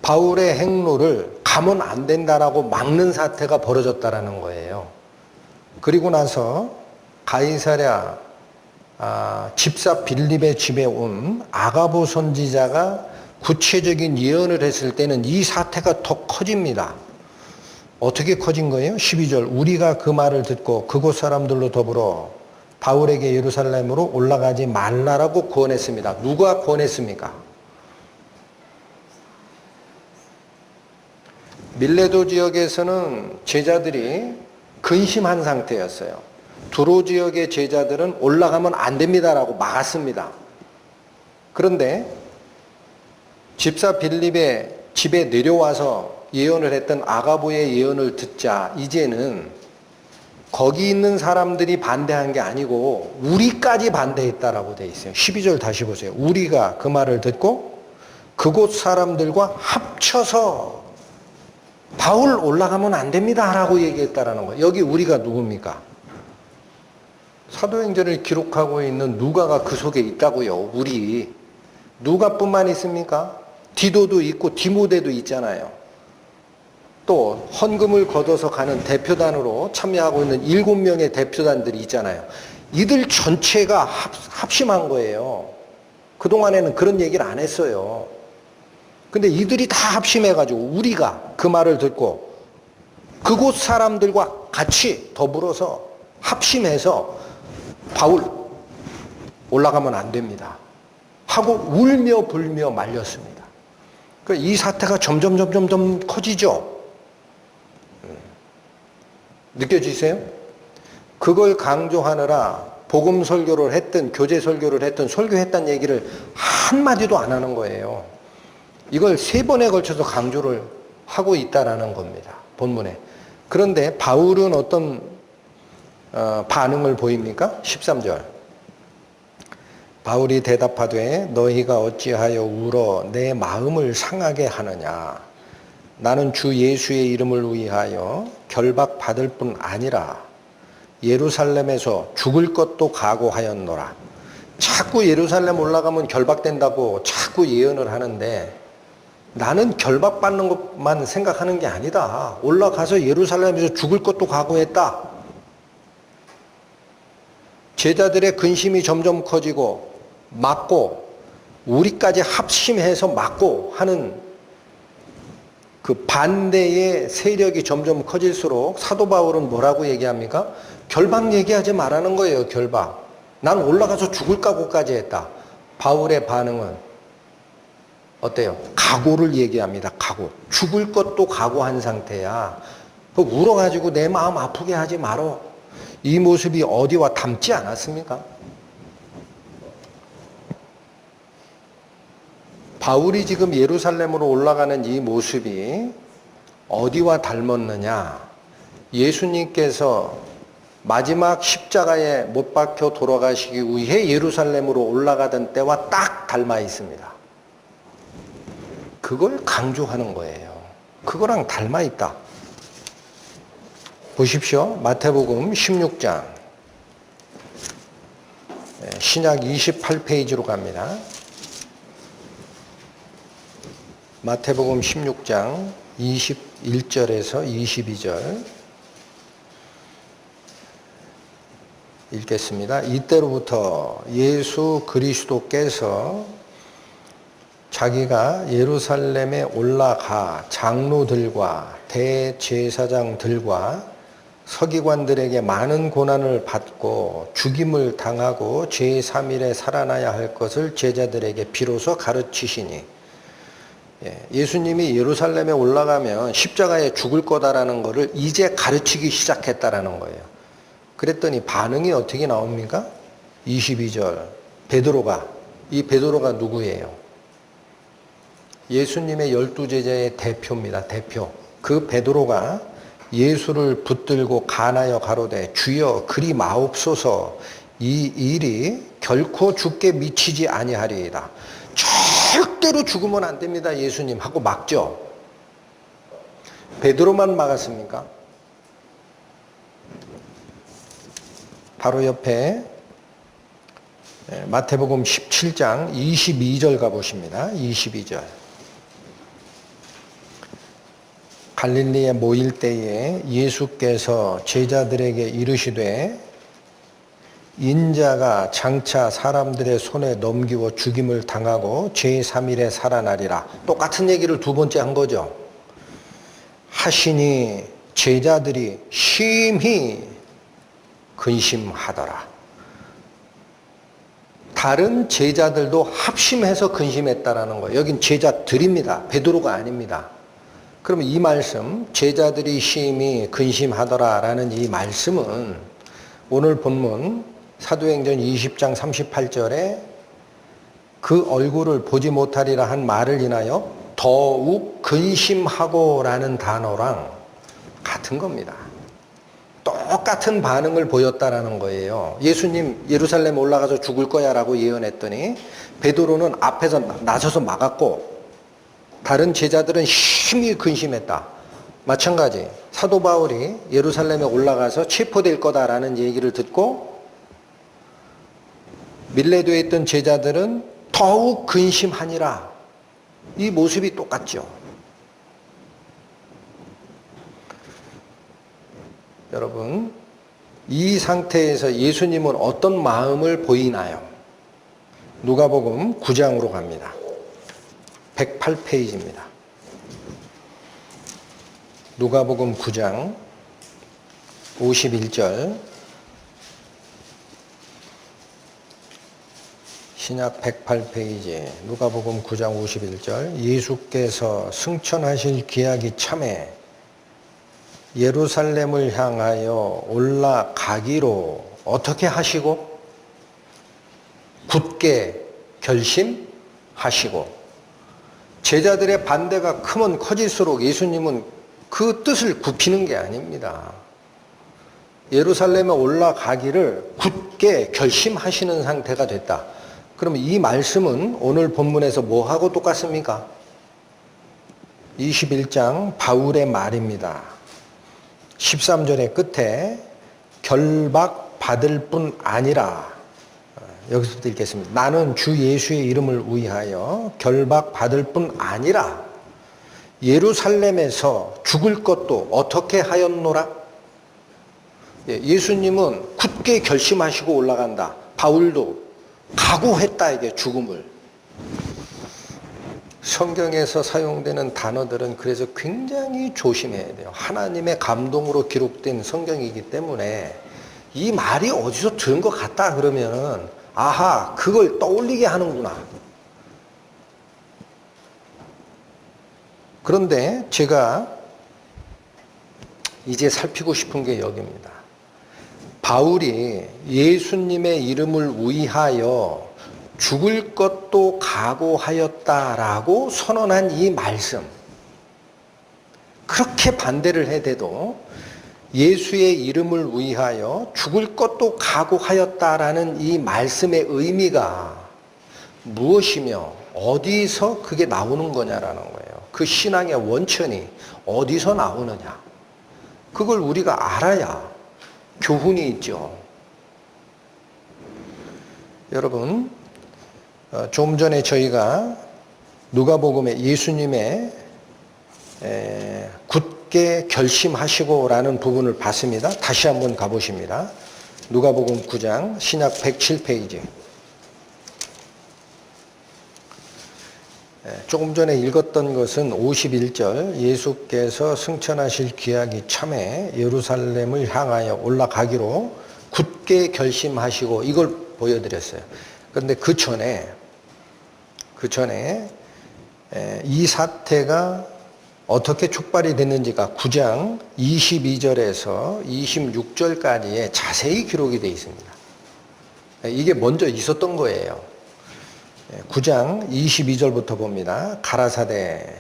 바울의 행로를 가면 안 된다라고 막는 사태가 벌어졌다라는 거예요. 그리고 나서 가이사랴 집사 빌립의 집에 온 아가보 선지자가 구체적인 예언을 했을 때는 이 사태가 더 커집니다. 어떻게 커진 거예요? 12절 우리가 그 말을 듣고 그곳 사람들로 더불어 바울에게 예루살렘으로 올라가지 말라라고 권했습니다. 누가 권했습니까? 밀레도 지역에서는 제자들이 근심한 상태였어요. 두로 지역의 제자들은 올라가면 안 됩니다라고 막았습니다. 그런데 집사 빌립의 집에 내려와서 예언을 했던 아가보의 예언을 듣자 이제는 거기 있는 사람들이 반대한 게 아니고 우리까지 반대했다라고 돼 있어요. 12절 다시 보세요. 우리가 그 말을 듣고 그곳 사람들과 합쳐서 바울 올라가면 안 됩니다 라고 얘기했다라는 거예요. 여기 우리가 누굽니까? 사도행전을 기록하고 있는 누가가 그 속에 있다고요. 우리. 누가뿐만 있습니까? 디도도 있고 디모데도 있잖아요. 또 헌금을 걷어서 가는 대표단으로 참여하고 있는 7명의 대표단들이 있잖아요. 이들 전체가 합심한 거예요. 그동안에는 그런 얘기를 안 했어요. 근데 이들이 다 합심해가지고 우리가 그 말을 듣고 그곳 사람들과 같이 더불어서 합심해서 바울 올라가면 안 됩니다 하고 울며 불며 말렸습니다. 이 사태가 점점 커지죠. 느껴지세요? 그걸 강조하느라 복음 설교를 했든 교제 설교를 했든 설교했다는 얘기를 한마디도 안 하는 거예요. 이걸 3번에 걸쳐서 강조를 하고 있다라는 겁니다. 본문에. 그런데 바울은 어떤 반응을 보입니까? 13절. 바울이 대답하되 너희가 어찌하여 울어 내 마음을 상하게 하느냐. 나는 주 예수의 이름을 위하여 결박받을 뿐 아니라 예루살렘에서 죽을 것도 각오하였노라. 자꾸 예루살렘 올라가면 결박된다고 자꾸 예언을 하는데 나는 결박받는 것만 생각하는 게 아니다. 올라가서 예루살렘에서 죽을 것도 각오했다. 제자들의 근심이 점점 커지고 막고 우리까지 합심해서 막고 하는 그 반대의 세력이 점점 커질수록 사도 바울은 뭐라고 얘기합니까? 결박 얘기하지 말라는 거예요. 결박. 난 올라가서 죽을 각오까지 했다. 바울의 반응은 어때요? 각오를 얘기합니다. 각오. 죽을 것도 각오한 상태야. 울어가지고 내 마음 아프게 하지 말어. 이 모습이 어디와 닮지 않았습니까? 바울이 지금 예루살렘으로 올라가는 이 모습이 어디와 닮았느냐? 예수님께서 마지막 십자가에 못 박혀 돌아가시기 위해 예루살렘으로 올라가던 때와 딱 닮아 있습니다. 그걸 강조하는 거예요. 그거랑 닮아 있다. 보십시오. 마태복음 16장. 신약 28페이지로 갑니다. 마태복음 16장 21절에서 22절 읽겠습니다. 이때로부터 예수 그리스도께서 자기가 예루살렘에 올라가 장로들과 대제사장들과 서기관들에게 많은 고난을 받고 죽임을 당하고 제3일에 살아나야 할 것을 제자들에게 비로소 가르치시니, 예수님이 예루살렘에 올라가면 십자가에 죽을 거다라는 것을 이제 가르치기 시작했다라는 거예요. 그랬더니 반응이 어떻게 나옵니까? 22절. 이 베드로가 누구예요? 예수님의 12제자의 대표입니다. 대표. 그 베드로가 예수를 붙들고 간하여 가로되 주여 그리 마옵소서, 이 일이 결코 죽게 미치지 아니하리이다. 절대로 죽으면 안 됩니다 예수님 하고 막죠. 베드로만 막았습니까? 바로 옆에 마태복음 17장 22절 가보십니다. 22절. 갈릴리에 모일 때에 예수께서 제자들에게 이르시되 인자가 장차 사람들의 손에 넘기워 죽임을 당하고 제3일에 살아나리라. 똑같은 얘기를 두 번째 한 거죠. 하시니 제자들이 심히 근심하더라. 다른 제자들도 합심해서 근심했다라는 거예요. 여긴 제자들입니다. 베드로가 아닙니다. 그러면 이 말씀, 제자들이 심히 근심하더라라는 이 말씀은 오늘 본문 사도행전 20장 38절에 그 얼굴을 보지 못하리라 한 말을 인하여 더욱 근심하고라는 단어랑 같은 겁니다. 똑같은 반응을 보였다라는 거예요. 예수님 예루살렘 올라가서 죽을 거야 라고 예언했더니 베드로는 앞에서 나서서 막았고 다른 제자들은 심히 근심했다. 마찬가지 사도 바울이 예루살렘에 올라가서 체포될 거다라는 얘기를 듣고 밀레도에 있던 제자들은 더욱 근심하니라. 이 모습이 똑같죠. 여러분, 이 상태에서 예수님은 어떤 마음을 보이나요? 누가복음 9장으로 갑니다. 108페이지입니다. 누가복음 9장 51절. 신약 108페이지 누가복음 9장 51절. 예수께서 승천하실 기약이 참에 예루살렘을 향하여 올라가기로 어떻게 하시고 굳게 결심하시고, 제자들의 반대가 크면 커질수록 예수님은 그 뜻을 굽히는 게 아닙니다. 예루살렘에 올라가기를 굳게 결심하시는 상태가 됐다. 그러면 이 말씀은 오늘 본문에서 뭐하고 똑같습니까? 21장 바울의 말입니다. 13절의 끝에 결박받을 뿐 아니라, 여기서부터 읽겠습니다. 나는 주 예수의 이름을 위하여 결박받을 뿐 아니라 예루살렘에서 죽을 것도 어떻게 하였노라? 예수님은 굳게 결심하시고 올라간다. 바울도 각오했다, 이게 죽음을. 성경에서 사용되는 단어들은 그래서 굉장히 조심해야 돼요. 하나님의 감동으로 기록된 성경이기 때문에 이 말이 어디서 들은 것 같다 그러면은 아하, 그걸 떠올리게 하는구나. 그런데 제가 이제 살피고 싶은 게 여기입니다. 바울이 예수님의 이름을 위하여 죽을 것도 각오하였다라고 선언한 이 말씀. 그렇게 반대를 해대도 예수의 이름을 위하여 죽을 것도 각오하였다라는 이 말씀의 의미가 무엇이며 어디서 그게 나오는 거냐라는 거예요. 그 신앙의 원천이 어디서 나오느냐. 그걸 우리가 알아야 교훈이 있죠. 여러분, 좀 전에 저희가 누가복음에 예수님의 굳게 결심하시고 라는 부분을 봤습니다. 다시 한번 가보십니다. 누가복음 9장 신약 107페이지. 조금 전에 읽었던 것은 51절 예수께서 승천하실 기약이 참에 예루살렘을 향하여 올라가기로 굳게 결심하시고 이걸 보여드렸어요. 그런데 그 전에 이 사태가 어떻게 촉발이 됐는지가 9장 22절에서 26절까지에 자세히 기록이 되어 있습니다. 이게 먼저 있었던 거예요. 9장 22절부터 봅니다. 가라사대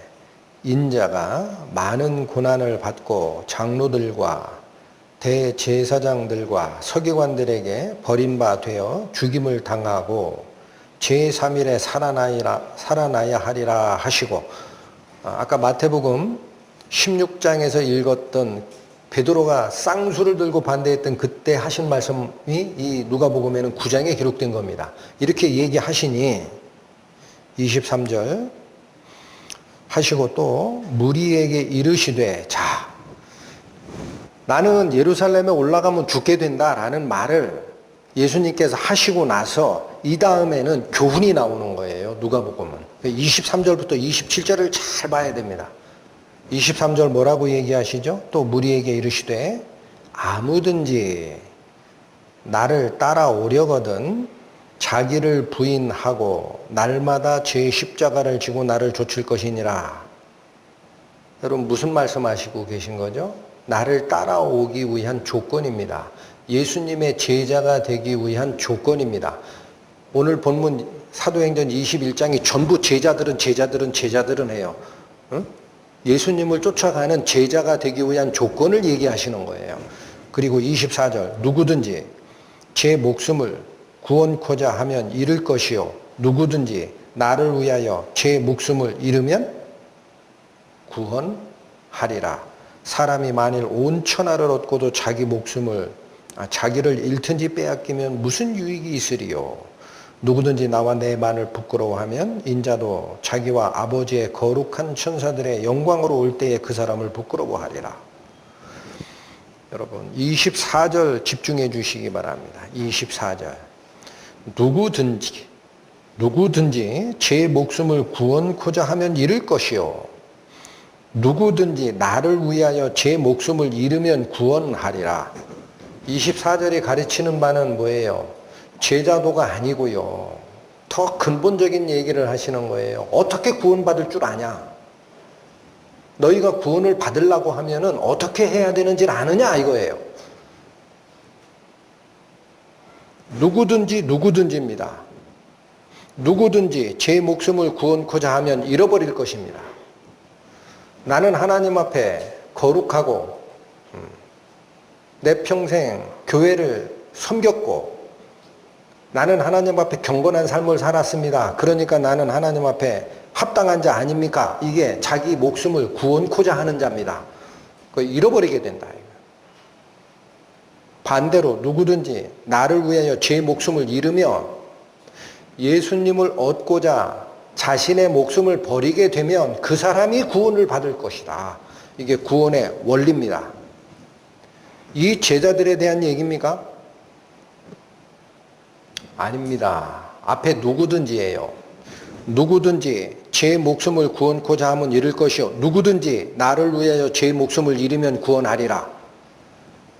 인자가 많은 고난을 받고 장로들과 대제사장들과 서기관들에게 버림바 되어 죽임을 당하고 제3일에 살아나야 하리라 하시고, 아까 마태복음 16장에서 읽었던 베드로가 쌍수를 들고 반대했던 그때 하신 말씀이 이 누가복음에는 9장에 기록된 겁니다. 이렇게 얘기하시니 23절 하시고 또 무리에게 이르시되, 자, 나는 예루살렘에 올라가면 죽게 된다라는 말을 예수님께서 하시고 나서 이 다음에는 교훈이 나오는 거예요. 누가복음은 23절부터 27절을 잘 봐야 됩니다. 23절 뭐라고 얘기하시죠? 또 무리에게 이르시되 아무든지 나를 따라오려거든 자기를 부인하고 날마다 제 십자가를 지고 나를 좇을 것이니라. 여러분 무슨 말씀하시고 계신 거죠? 나를 따라오기 위한 조건입니다. 예수님의 제자가 되기 위한 조건입니다. 오늘 본문 사도행전 21장이 전부 제자들은 해요. 응? 예수님을 쫓아가는 제자가 되기 위한 조건을 얘기하시는 거예요. 그리고 24절 누구든지 제 목숨을 구원코자 하면 잃을 것이요 누구든지 나를 위하여 제 목숨을 잃으면 구원하리라. 사람이 만일 온 천하를 얻고도 자기를 잃든지 빼앗기면 무슨 유익이 있으리요. 누구든지 나와 내 말을 부끄러워하면 인자도 자기와 아버지의 거룩한 천사들의 영광으로 올 때에 그 사람을 부끄러워하리라. 여러분 24절 집중해 주시기 바랍니다. 24절 누구든지 제 목숨을 구원코자 하면 잃을 것이요 누구든지 나를 위하여 제 목숨을 잃으면 구원하리라. 24절이 가르치는 바는 뭐예요? 제자도가 아니고요. 더 근본적인 얘기를 하시는 거예요. 어떻게 구원받을 줄 아냐? 너희가 구원을 받으려고 하면은 어떻게 해야 되는지를 아느냐 이거예요. 누구든지입니다. 누구든지 제 목숨을 구원코자 하면 잃어버릴 것입니다. 나는 하나님 앞에 거룩하고 내 평생 교회를 섬겼고 나는 하나님 앞에 경건한 삶을 살았습니다. 그러니까 나는 하나님 앞에 합당한 자 아닙니까? 이게 자기 목숨을 구원코자 하는 자입니다. 그거 잃어버리게 된다. 반대로 누구든지 나를 위하여 제 목숨을 잃으면 예수님을 얻고자 자신의 목숨을 버리게 되면 그 사람이 구원을 받을 것이다. 이게 구원의 원리입니다. 이 제자들에 대한 얘기입니까? 아닙니다. 앞에 누구든지예요. 누구든지 제 목숨을 구원코자 하면 잃을 것이요 누구든지 나를 위하여 제 목숨을 잃으면 구원하리라.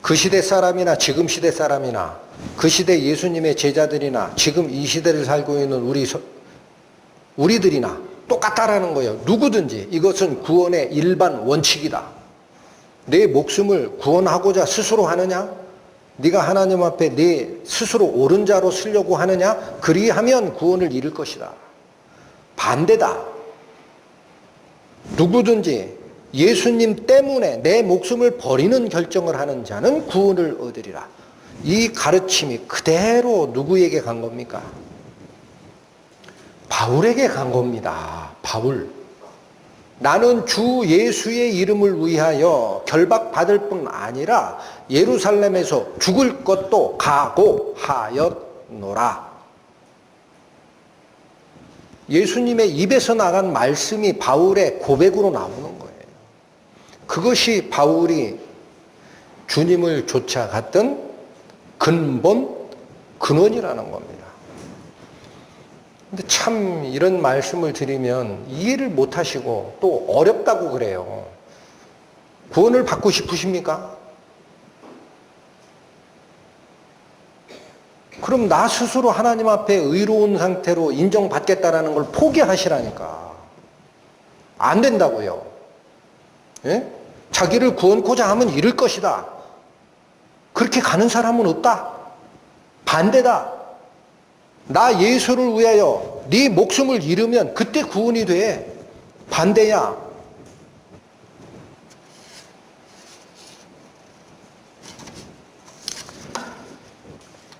그 시대 사람이나 지금 시대 사람이나 그 시대 예수님의 제자들이나 지금 이 시대를 살고 있는 우리들이나 똑같다라는 거예요. 누구든지. 이것은 구원의 일반 원칙이다. 내 목숨을 구원하고자 스스로 하느냐? 네가 하나님 앞에 네 스스로 옳은 자로 쓰려고 하느냐? 그리하면 구원을 잃을 것이다. 반대다. 누구든지 예수님 때문에 내 목숨을 버리는 결정을 하는 자는 구원을 얻으리라. 이 가르침이 그대로 누구에게 간 겁니까? 바울에게 간 겁니다. 바울. 나는 주 예수의 이름을 위하여 결박받을 뿐 아니라 예루살렘에서 죽을 것도 각오하였노라. 예수님의 입에서 나간 말씀이 바울의 고백으로 나오는 거예요. 그것이 바울이 주님을 쫓아갔던 근원이라는 겁니다. 근데 참 이런 말씀을 드리면 이해를 못 하시고 또 어렵다고 그래요. 구원을 받고 싶으십니까? 그럼 나 스스로 하나님 앞에 의로운 상태로 인정받겠다라는 걸 포기하시라니까. 안 된다고요. 예? 자기를 구원코자 하면 잃을 것이다. 그렇게 가는 사람은 없다. 반대다. 나 예수를 위하여 네 목숨을 잃으면 그때 구원이 돼. 반대야.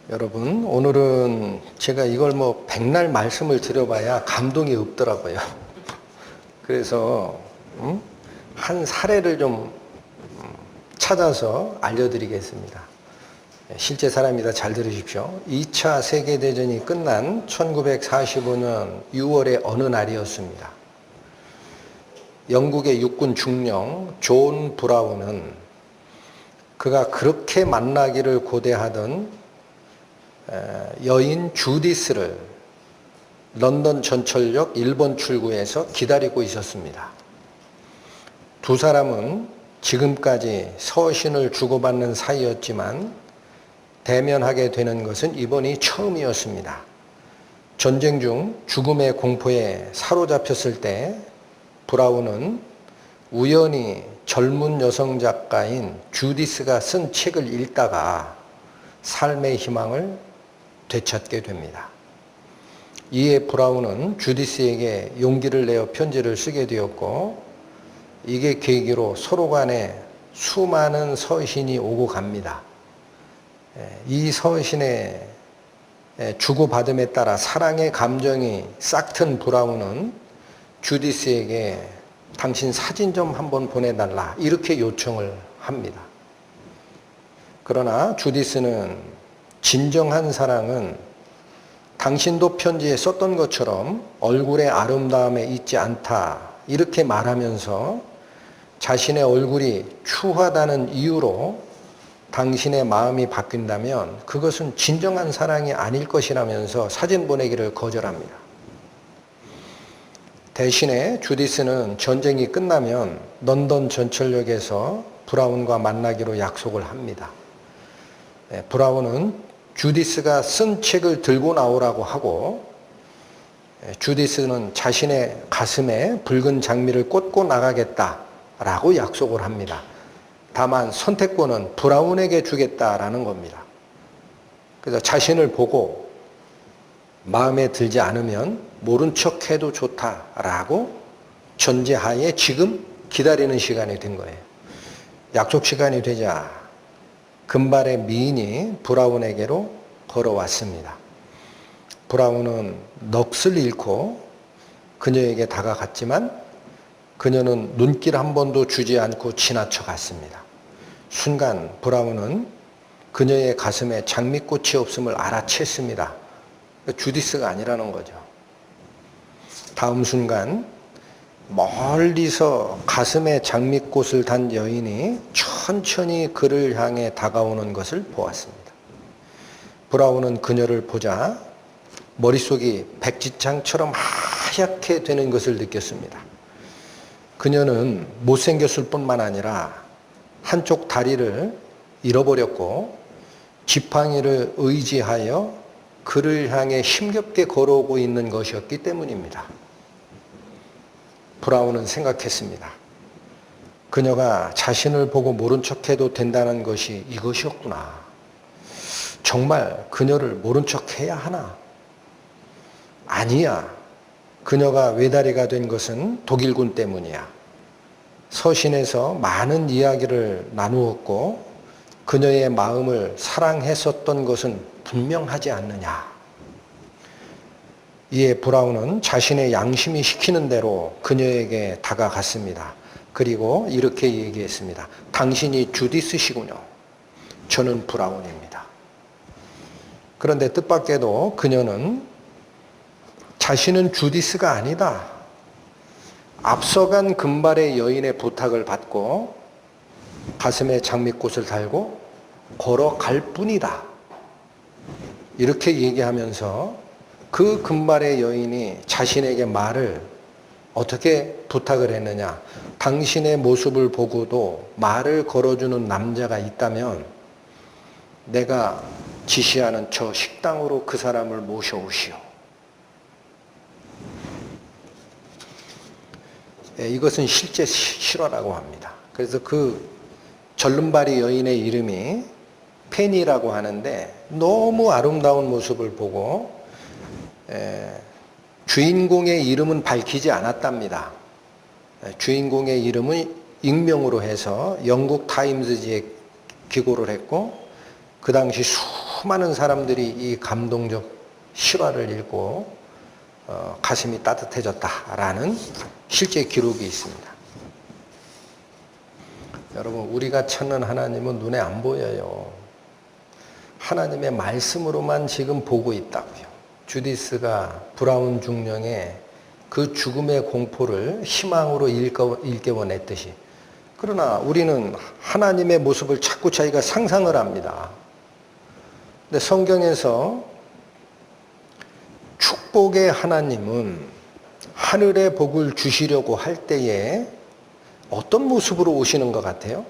여러분, 오늘은 제가 이걸 뭐 백날 말씀을 드려봐야 감동이 없더라고요. 그래서 한 사례를 좀 찾아서 알려드리겠습니다. 실제 사람이다. 잘 들으십시오. 2차 세계대전이 끝난 1945년 6월의 어느 날이었습니다. 영국의 육군 중령 존 브라운은 그가 그렇게 만나기를 고대하던 여인 주디스를 런던 전철역 1번 출구에서 기다리고 있었습니다. 두 사람은 지금까지 서신을 주고받는 사이였지만 대면하게 되는 것은 이번이 처음이었습니다. 전쟁 중 죽음의 공포에 사로잡혔을 때 브라운은 우연히 젊은 여성 작가인 주디스가 쓴 책을 읽다가 삶의 희망을 되찾게 됩니다. 이에 브라운은 주디스에게 용기를 내어 편지를 쓰게 되었고 이게 계기로 서로 간에 수많은 서신이 오고 갑니다. 이 서신의 주고받음에 따라 사랑의 감정이 싹튼 브라운은 주디스에게 당신 사진 좀 한번 보내달라 이렇게 요청을 합니다. 그러나 주디스는 진정한 사랑은 당신도 편지에 썼던 것처럼 얼굴의 아름다움에 있지 않다 이렇게 말하면서 자신의 얼굴이 추하다는 이유로 당신의 마음이 바뀐다면 그것은 진정한 사랑이 아닐 것이라면서 사진 보내기를 거절합니다. 대신에 주디스는 전쟁이 끝나면 런던 전철역에서 브라운과 만나기로 약속을 합니다. 브라운은 주디스가 쓴 책을 들고 나오라고 하고 주디스는 자신의 가슴에 붉은 장미를 꽂고 나가겠다라고 약속을 합니다. 다만 선택권은 브라운에게 주겠다라는 겁니다. 그래서 자신을 보고 마음에 들지 않으면 모른 척해도 좋다라고 전제하에 지금 기다리는 시간이 된 거예요. 약속 시간이 되자 금발의 미인이 브라운에게로 걸어왔습니다. 브라운은 넋을 잃고 그녀에게 다가갔지만 그녀는 눈길 한 번도 주지 않고 지나쳐 갔습니다. 순간 브라운은 그녀의 가슴에 장미꽃이 없음을 알아챘습니다. 주디스가 아니라는 거죠. 다음 순간 멀리서 가슴에 장미꽃을 단 여인이 천천히 그를 향해 다가오는 것을 보았습니다. 브라운은 그녀를 보자 머릿속이 백지장처럼 하얗게 되는 것을 느꼈습니다. 그녀는 못생겼을 뿐만 아니라 한쪽 다리를 잃어버렸고 지팡이를 의지하여 그를 향해 힘겹게 걸어오고 있는 것이었기 때문입니다. 브라운은 생각했습니다. 그녀가 자신을 보고 모른 척해도 된다는 것이 이것이었구나. 정말 그녀를 모른 척해야 하나? 아니야. 그녀가 외다리가 된 것은 독일군 때문이야. 서신에서 많은 이야기를 나누었고 그녀의 마음을 사랑했었던 것은 분명하지 않느냐. 이에 브라운은 자신의 양심이 시키는 대로 그녀에게 다가갔습니다. 그리고 이렇게 얘기했습니다. 당신이 주디스시군요. 저는 브라운입니다. 그런데 뜻밖에도 그녀는 자신은 주디스가 아니다. 앞서간 금발의 여인의 부탁을 받고 가슴에 장미꽃을 달고 걸어갈 뿐이다. 이렇게 얘기하면서 그 금발의 여인이 자신에게 말을 어떻게 부탁을 했느냐. 당신의 모습을 보고도 말을 걸어주는 남자가 있다면 내가 지시하는 저 식당으로 그 사람을 모셔오시오. 이것은 실제 실화라고 합니다. 그래서 그 절름발이 여인의 이름이 페니라고 하는데 너무 아름다운 모습을 보고 주인공의 이름은 밝히지 않았답니다. 주인공의 이름은 익명으로 해서 영국 타임즈지에 기고를 했고 그 당시 수많은 사람들이 이 감동적 실화를 읽고 가슴이 따뜻해졌다라는 실제 기록이 있습니다. 여러분, 우리가 찾는 하나님은 눈에 안 보여요. 하나님의 말씀으로만 지금 보고 있다고요. 주디스가 브라운 중령의 그 죽음의 공포를 희망으로 일깨워냈듯이. 그러나 우리는 하나님의 모습을 자꾸 자기가 상상을 합니다. 근데 성경에서 축복의 하나님은 하늘의 복을 주시려고 할 때에 어떤 모습으로 오시는 것 같아요?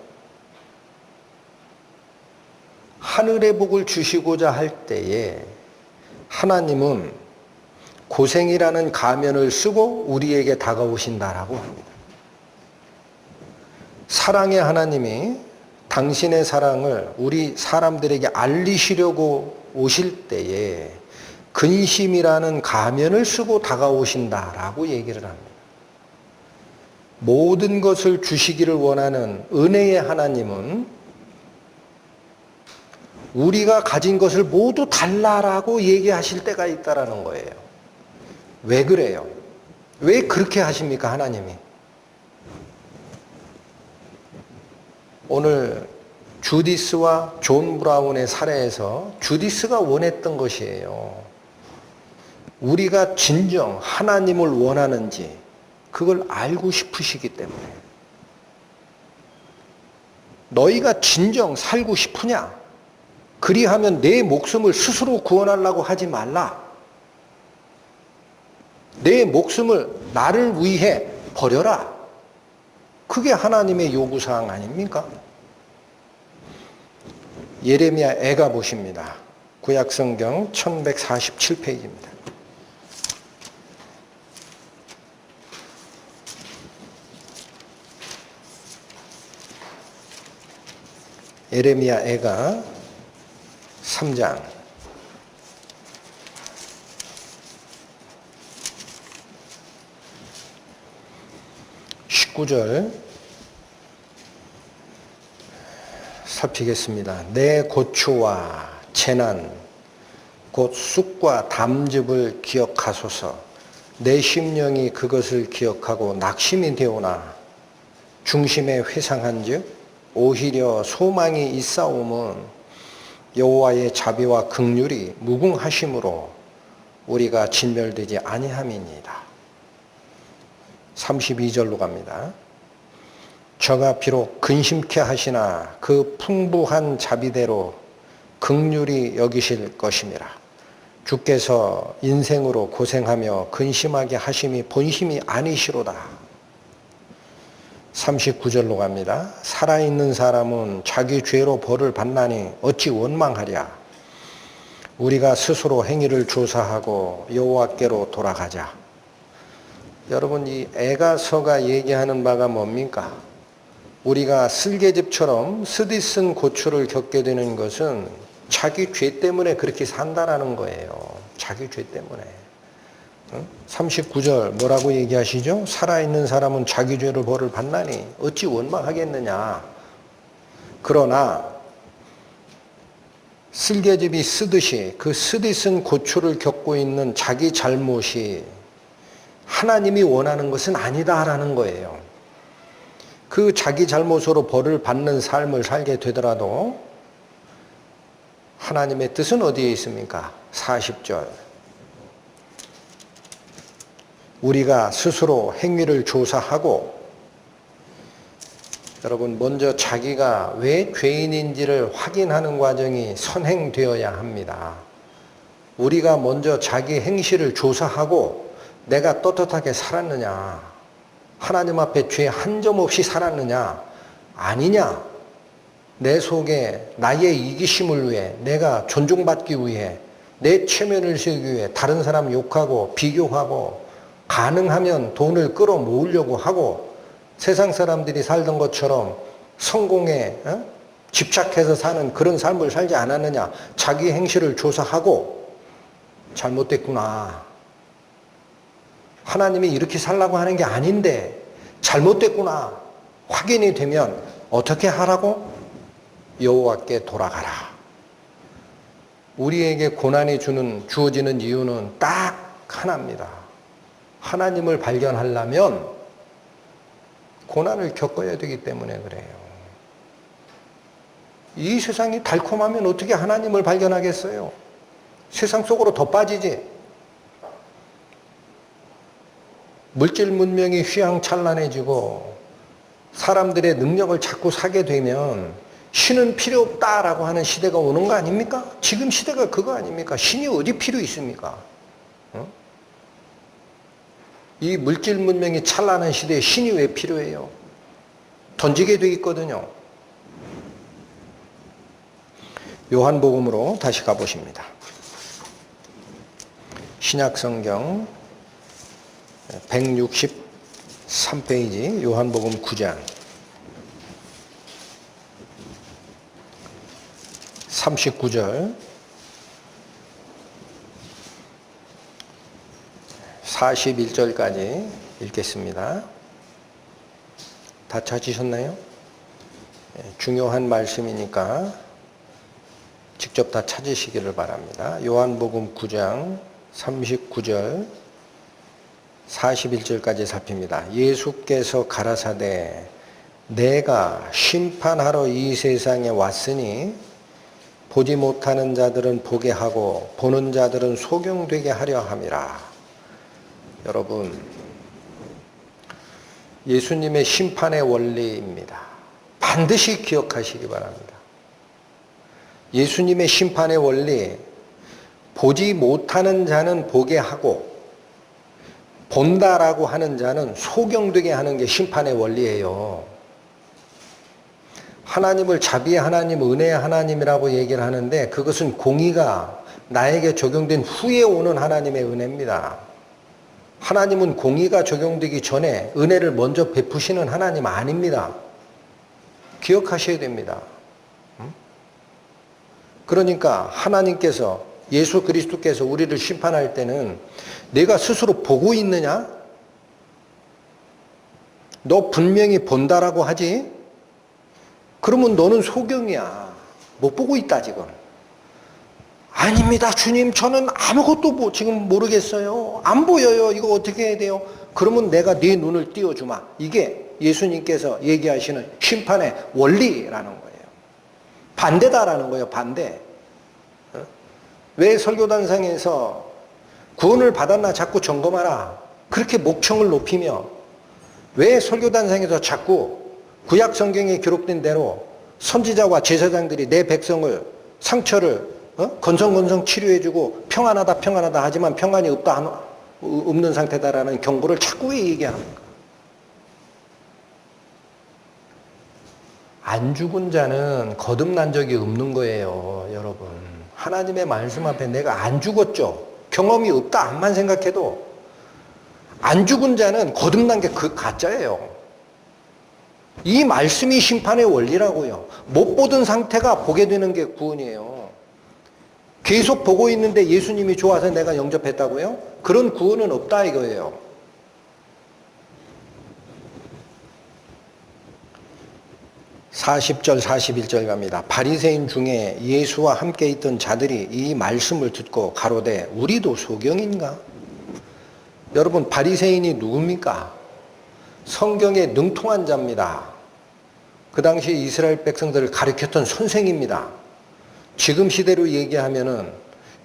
하늘의 복을 주시고자 할 때에 하나님은 고생이라는 가면을 쓰고 우리에게 다가오신다라고 합니다. 사랑의 하나님이 당신의 사랑을 우리 사람들에게 알리시려고 오실 때에 근심이라는 가면을 쓰고 다가오신다라고 얘기를 합니다. 모든 것을 주시기를 원하는 은혜의 하나님은 우리가 가진 것을 모두 달라라고 얘기하실 때가 있다라는 거예요. 왜 그래요? 왜 그렇게 하십니까, 하나님이? 오늘 주디스와 존 브라운의 사례에서 주디스가 원했던 것이에요. 우리가 진정 하나님을 원하는지 그걸 알고 싶으시기 때문에. 너희가 진정 살고 싶으냐? 그리하면 내 목숨을 스스로 구원하려고 하지 말라. 내 목숨을 나를 위해 버려라. 그게 하나님의 요구사항 아닙니까? 예레미야 애가 보십니다. 구약성경 1147페이지입니다. 예레미야 애가 3장 19절 살피겠습니다. 내 고초와 재난 곧 쑥과 담즙을 기억하소서. 내 심령이 그것을 기억하고 낙심이 되오나 중심에 회상한즉 오히려 소망이 있사옴은 여호와의 자비와 긍휼이 무궁하심으로 우리가 진멸되지 아니함이니이다. 32절로 갑니다. 저가 비록 근심케 하시나 그 풍부한 자비대로 긍휼히 여기실 것임이라. 주께서 인생으로 고생하며 근심하게 하심이 본심이 아니시로다. 39절로 갑니다. 살아있는 사람은 자기 죄로 벌을 받나니 어찌 원망하랴. 우리가 스스로 행위를 조사하고 여호와께로 돌아가자. 여러분, 이 에가서가 얘기하는 바가 뭡니까? 우리가 쓸개즙처럼 쓰디쓴 고초를 겪게 되는 것은 자기 죄 때문에 그렇게 산다라는 거예요. 자기 죄 때문에. 39절 뭐라고 얘기하시죠? 살아있는 사람은 자기 죄로 벌을 받나니 어찌 원망하겠느냐. 그러나 쓸개즙이 쓰듯이 그 쓰디쓴 고초를 겪고 있는 자기 잘못이 하나님이 원하는 것은 아니다라는 거예요. 그 자기 잘못으로 벌을 받는 삶을 살게 되더라도 하나님의 뜻은 어디에 있습니까? 40절. 우리가 스스로 행위를 조사하고, 여러분, 먼저 자기가 왜 죄인인지를 확인하는 과정이 선행되어야 합니다. 우리가 먼저 자기 행실을 조사하고 내가 떳떳하게 살았느냐, 하나님 앞에 죄 한 점 없이 살았느냐, 아니냐, 내 속에 나의 이기심을 위해, 내가 존중받기 위해, 내 체면을 세우기 위해 다른 사람 욕하고 비교하고 가능하면 돈을 끌어모으려고 하고 세상 사람들이 살던 것처럼 성공에 집착해서 사는 그런 삶을 살지 않았느냐. 자기 행실을 조사하고 잘못됐구나. 하나님이 이렇게 살라고 하는 게 아닌데 잘못됐구나. 확인이 되면 어떻게 하라고? 여호와께 돌아가라. 우리에게 고난이 주어지는 이유는 딱 하나입니다. 하나님을 발견하려면 고난을 겪어야 되기 때문에 그래요. 이 세상이 달콤하면 어떻게 하나님을 발견하겠어요? 세상 속으로 더 빠지지. 물질 문명이 휘황찬란해지고 사람들의 능력을 자꾸 사게 되면 신은 필요 없다라고 하는 시대가 오는 거 아닙니까? 지금 시대가 그거 아닙니까? 신이 어디 필요 있습니까? 이 물질 문명이 찬란한 시대에 신이 왜 필요해요? 던지게 돼 있거든요. 요한복음으로 다시 가보십니다. 신약성경 163페이지 요한복음 9장 39절 41절까지 읽겠습니다. 다 찾으셨나요? 중요한 말씀이니까 직접 다 찾으시기를 바랍니다. 요한복음 9장 39절 41절까지 살핍니다. 예수께서 가라사대 내가 심판하러 이 세상에 왔으니 보지 못하는 자들은 보게 하고 보는 자들은 소경되게 하려 함이라. 여러분, 예수님의 심판의 원리입니다. 반드시 기억하시기 바랍니다. 예수님의 심판의 원리, 보지 못하는 자는 보게 하고 본다라고 하는 자는 소경되게 하는 게 심판의 원리예요. 하나님을 자비의 하나님, 은혜의 하나님이라고 얘기를 하는데 그것은 공의가 나에게 적용된 후에 오는 하나님의 은혜입니다. 하나님은 공의가 적용되기 전에 은혜를 먼저 베푸시는 하나님 아닙니다. 기억하셔야 됩니다. 그러니까 하나님께서, 예수 그리스도께서 우리를 심판할 때는 내가 스스로 보고 있느냐? 너 분명히 본다라고 하지? 그러면 너는 소경이야. 못 보고 있다 지금. 아닙니다 주님, 저는 아무것도 지금 모르겠어요. 안 보여요. 이거 어떻게 해야 돼요? 그러면 내가 네 눈을 띄워주마. 이게 예수님께서 얘기하시는 심판의 원리라는 거예요. 반대다라는 거예요. 반대. 왜 설교단상에서 구원을 받았나 자꾸 점검하라 그렇게 목청을 높이며, 왜 설교단상에서 자꾸 구약 성경에 기록된 대로 선지자와 제사장들이 내 백성을 상처를 건성건성 치료해주고 평안하다 평안하다 하지만 평안이 없는 상태다라는 경고를 자꾸 왜 얘기합니까? 안 죽은 자는 거듭난 적이 없는 거예요, 여러분. 하나님의 말씀 앞에 내가 안 죽었죠. 경험이 없다 암만 생각해도 안 죽은 자는 거듭난 게 그 가짜예요. 이 말씀이 심판의 원리라고요. 못 보던 상태가 보게 되는 게 구원이에요. 계속 보고 있는데 예수님이 좋아서 내가 영접했다고요? 그런 구원은 없다 이거예요. 40절 41절 갑니다. 바리새인 중에 예수와 함께 있던 자들이 이 말씀을 듣고 가로되 우리도 소경인가? 여러분 바리새인이 누굽니까? 성경에 능통한 자입니다. 그 당시 이스라엘 백성들을 가르쳤던 선생입니다. 지금 시대로 얘기하면은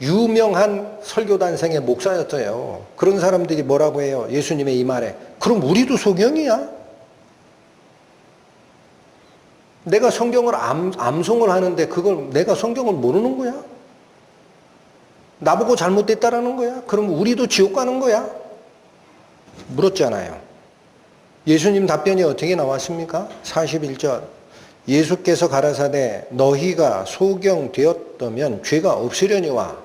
유명한 설교단생의 목사였어요. 그런 사람들이 뭐라고 해요? 예수님의 이 말에 그럼 우리도 소경이야? 내가 성경을 암송을 하는데 그걸 내가 성경을 모르는 거야? 나보고 잘못됐다라는 거야? 그럼 우리도 지옥 가는 거야? 물었잖아요. 예수님 답변이 어떻게 나왔습니까? 41절 예수께서 가라사대 너희가 소경되었다면 죄가 없으려니와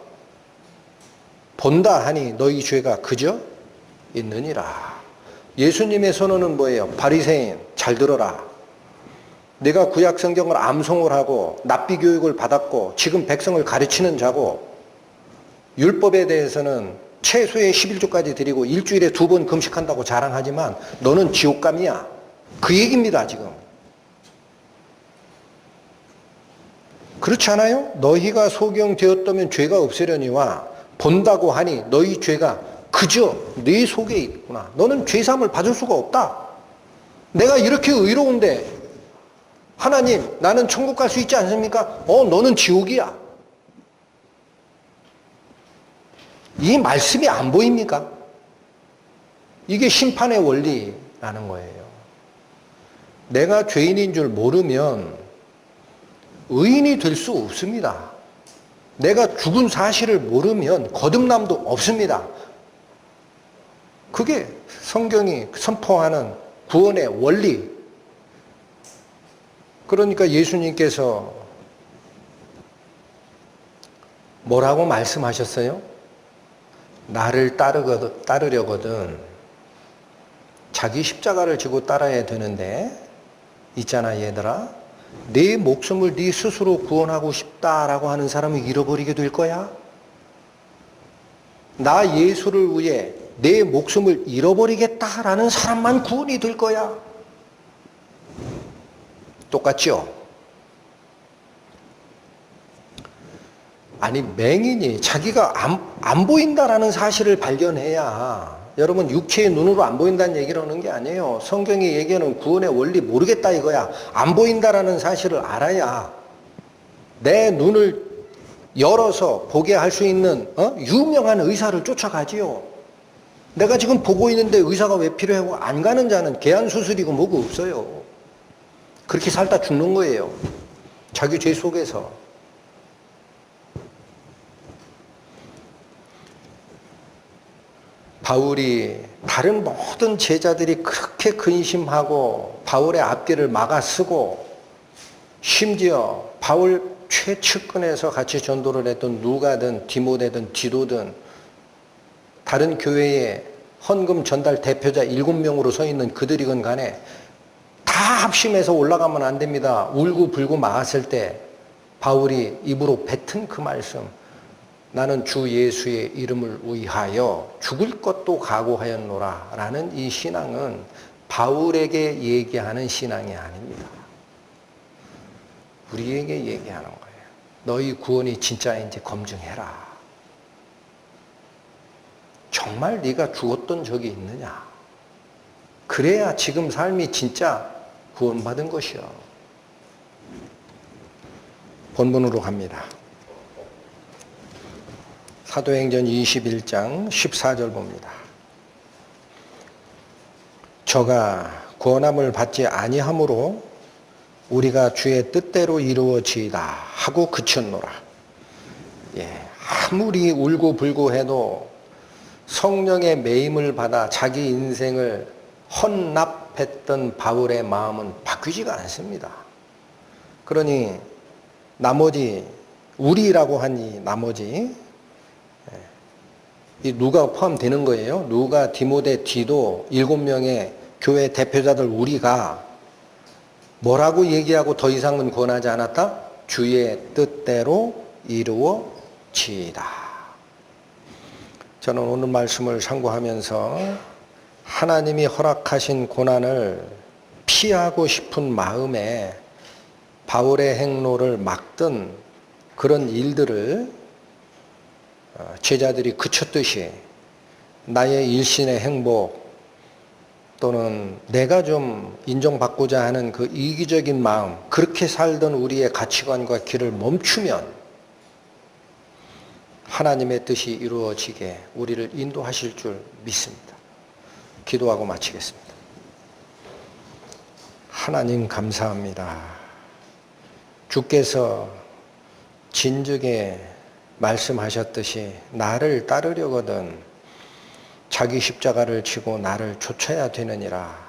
본다 하니 너희 죄가 그저 있느니라. 예수님의 선언은 뭐예요? 바리새인 잘 들어라. 내가 구약 성경을 암송을 하고 납비 교육을 받았고 지금 백성을 가르치는 자고 율법에 대해서는 최소의 11조까지 드리고 일주일에 2번 금식한다고 자랑하지만 너는 지옥감이야. 그 얘기입니다 지금. 그렇지 않아요? 너희가 소경되었다면 죄가 없으려니와 본다고 하니 너희 죄가 그저 네 속에 있구나. 너는 죄사함을 받을 수가 없다. 내가 이렇게 의로운데 하나님 나는 천국 갈 수 있지 않습니까? 너는 지옥이야. 이 말씀이 안 보입니까? 이게 심판의 원리라는 거예요. 내가 죄인인 줄 모르면 의인이 될 수 없습니다. 내가 죽은 사실을 모르면 거듭남도 없습니다. 그게 성경이 선포하는 구원의 원리. 그러니까 예수님께서 뭐라고 말씀하셨어요? 나를 따르려거든 자기 십자가를 지고 따라야 되는데 있잖아 얘들아 내 목숨을 네 스스로 구원하고 싶다라고 하는 사람을 잃어버리게 될 거야. 나 예수를 위해 내 목숨을 잃어버리겠다라는 사람만 구원이 될 거야. 똑같죠? 아니 맹인이 자기가 안 보인다라는 사실을 발견해야 여러분 육체의 눈으로 안 보인다는 얘기를 하는 게 아니에요. 성경이 얘기하는 구원의 원리 모르겠다 이거야. 안 보인다라는 사실을 알아야 내 눈을 열어서 보게 할 수 있는 유명한 의사를 쫓아가지요. 내가 지금 보고 있는데 의사가 왜 필요하고 안 가는 자는 개안수술이고 뭐고 없어요. 그렇게 살다 죽는 거예요. 자기 죄 속에서. 바울이 다른 모든 제자들이 그렇게 근심하고 바울의 앞길을 막아쓰고 심지어 바울 최측근에서 같이 전도를 했던 누가든 디모데든 디도든 다른 교회의 헌금 전달 대표자 7명으로 서 있는 그들이건 간에 다 합심해서 올라가면 안 됩니다. 울고불고 막았을 때 바울이 입으로 뱉은 그 말씀 나는 주 예수의 이름을 위하여 죽을 것도 각오하였노라 라는 이 신앙은 바울에게 얘기하는 신앙이 아닙니다. 우리에게 얘기하는 거예요. 너희 구원이 진짜인지 검증해라. 정말 네가 죽었던 적이 있느냐? 그래야 지금 삶이 진짜 구원받은 것이요. 본문으로 갑니다. 사도행전 21장 14절 봅니다. 저가 구원함을 받지 아니하므로 우리가 주의 뜻대로 이루어지이다 하고 그쳤노라. 아무리 울고불고 해도 성령의 매임을 받아 자기 인생을 헌납했던 바울의 마음은 바뀌지가 않습니다. 그러니 나머지 우리라고 한 이 나머지 이 누가 포함되는 거예요. 누가, 디모데, 디도 7명의 교회 대표자들 우리가 뭐라고 얘기하고 더 이상은 권하지 않았다? 주의 뜻대로 이루어지이다. 저는 오늘 말씀을 상고하면서 하나님이 허락하신 고난을 피하고 싶은 마음에 바울의 행로를 막던 그런 일들을 제자들이 그쳤듯이 나의 일신의 행복 또는 내가 좀 인정받고자 하는 그 이기적인 마음, 그렇게 살던 우리의 가치관과 길을 멈추면 하나님의 뜻이 이루어지게 우리를 인도하실 줄 믿습니다. 기도하고 마치겠습니다. 하나님 감사합니다. 주께서 진즉에 말씀하셨듯이 나를 따르려거든 자기 십자가를 지고 나를 쫓아야 되느니라.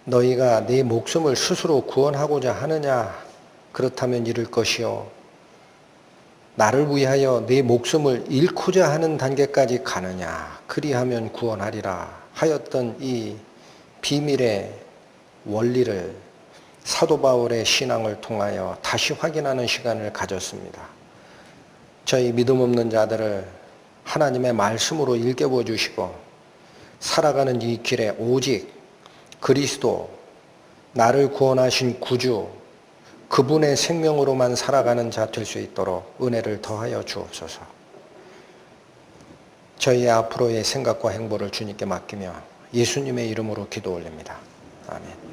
너희가 네 목숨을 스스로 구원하고자 하느냐? 그렇다면 잃을 것이요. 나를 위하여 네 목숨을 잃고자 하는 단계까지 가느냐? 그리하면 구원하리라 하였던 이 비밀의 원리를 사도 바울의 신앙을 통하여 다시 확인하는 시간을 가졌습니다. 저희 믿음 없는 자들을 하나님의 말씀으로 일깨워 주시고 살아가는 이 길에 오직 그리스도, 나를 구원하신 구주, 그분의 생명으로만 살아가는 자 될 수 있도록 은혜를 더하여 주옵소서. 저희의 앞으로의 생각과 행보를 주님께 맡기며 예수님의 이름으로 기도 올립니다. 아멘.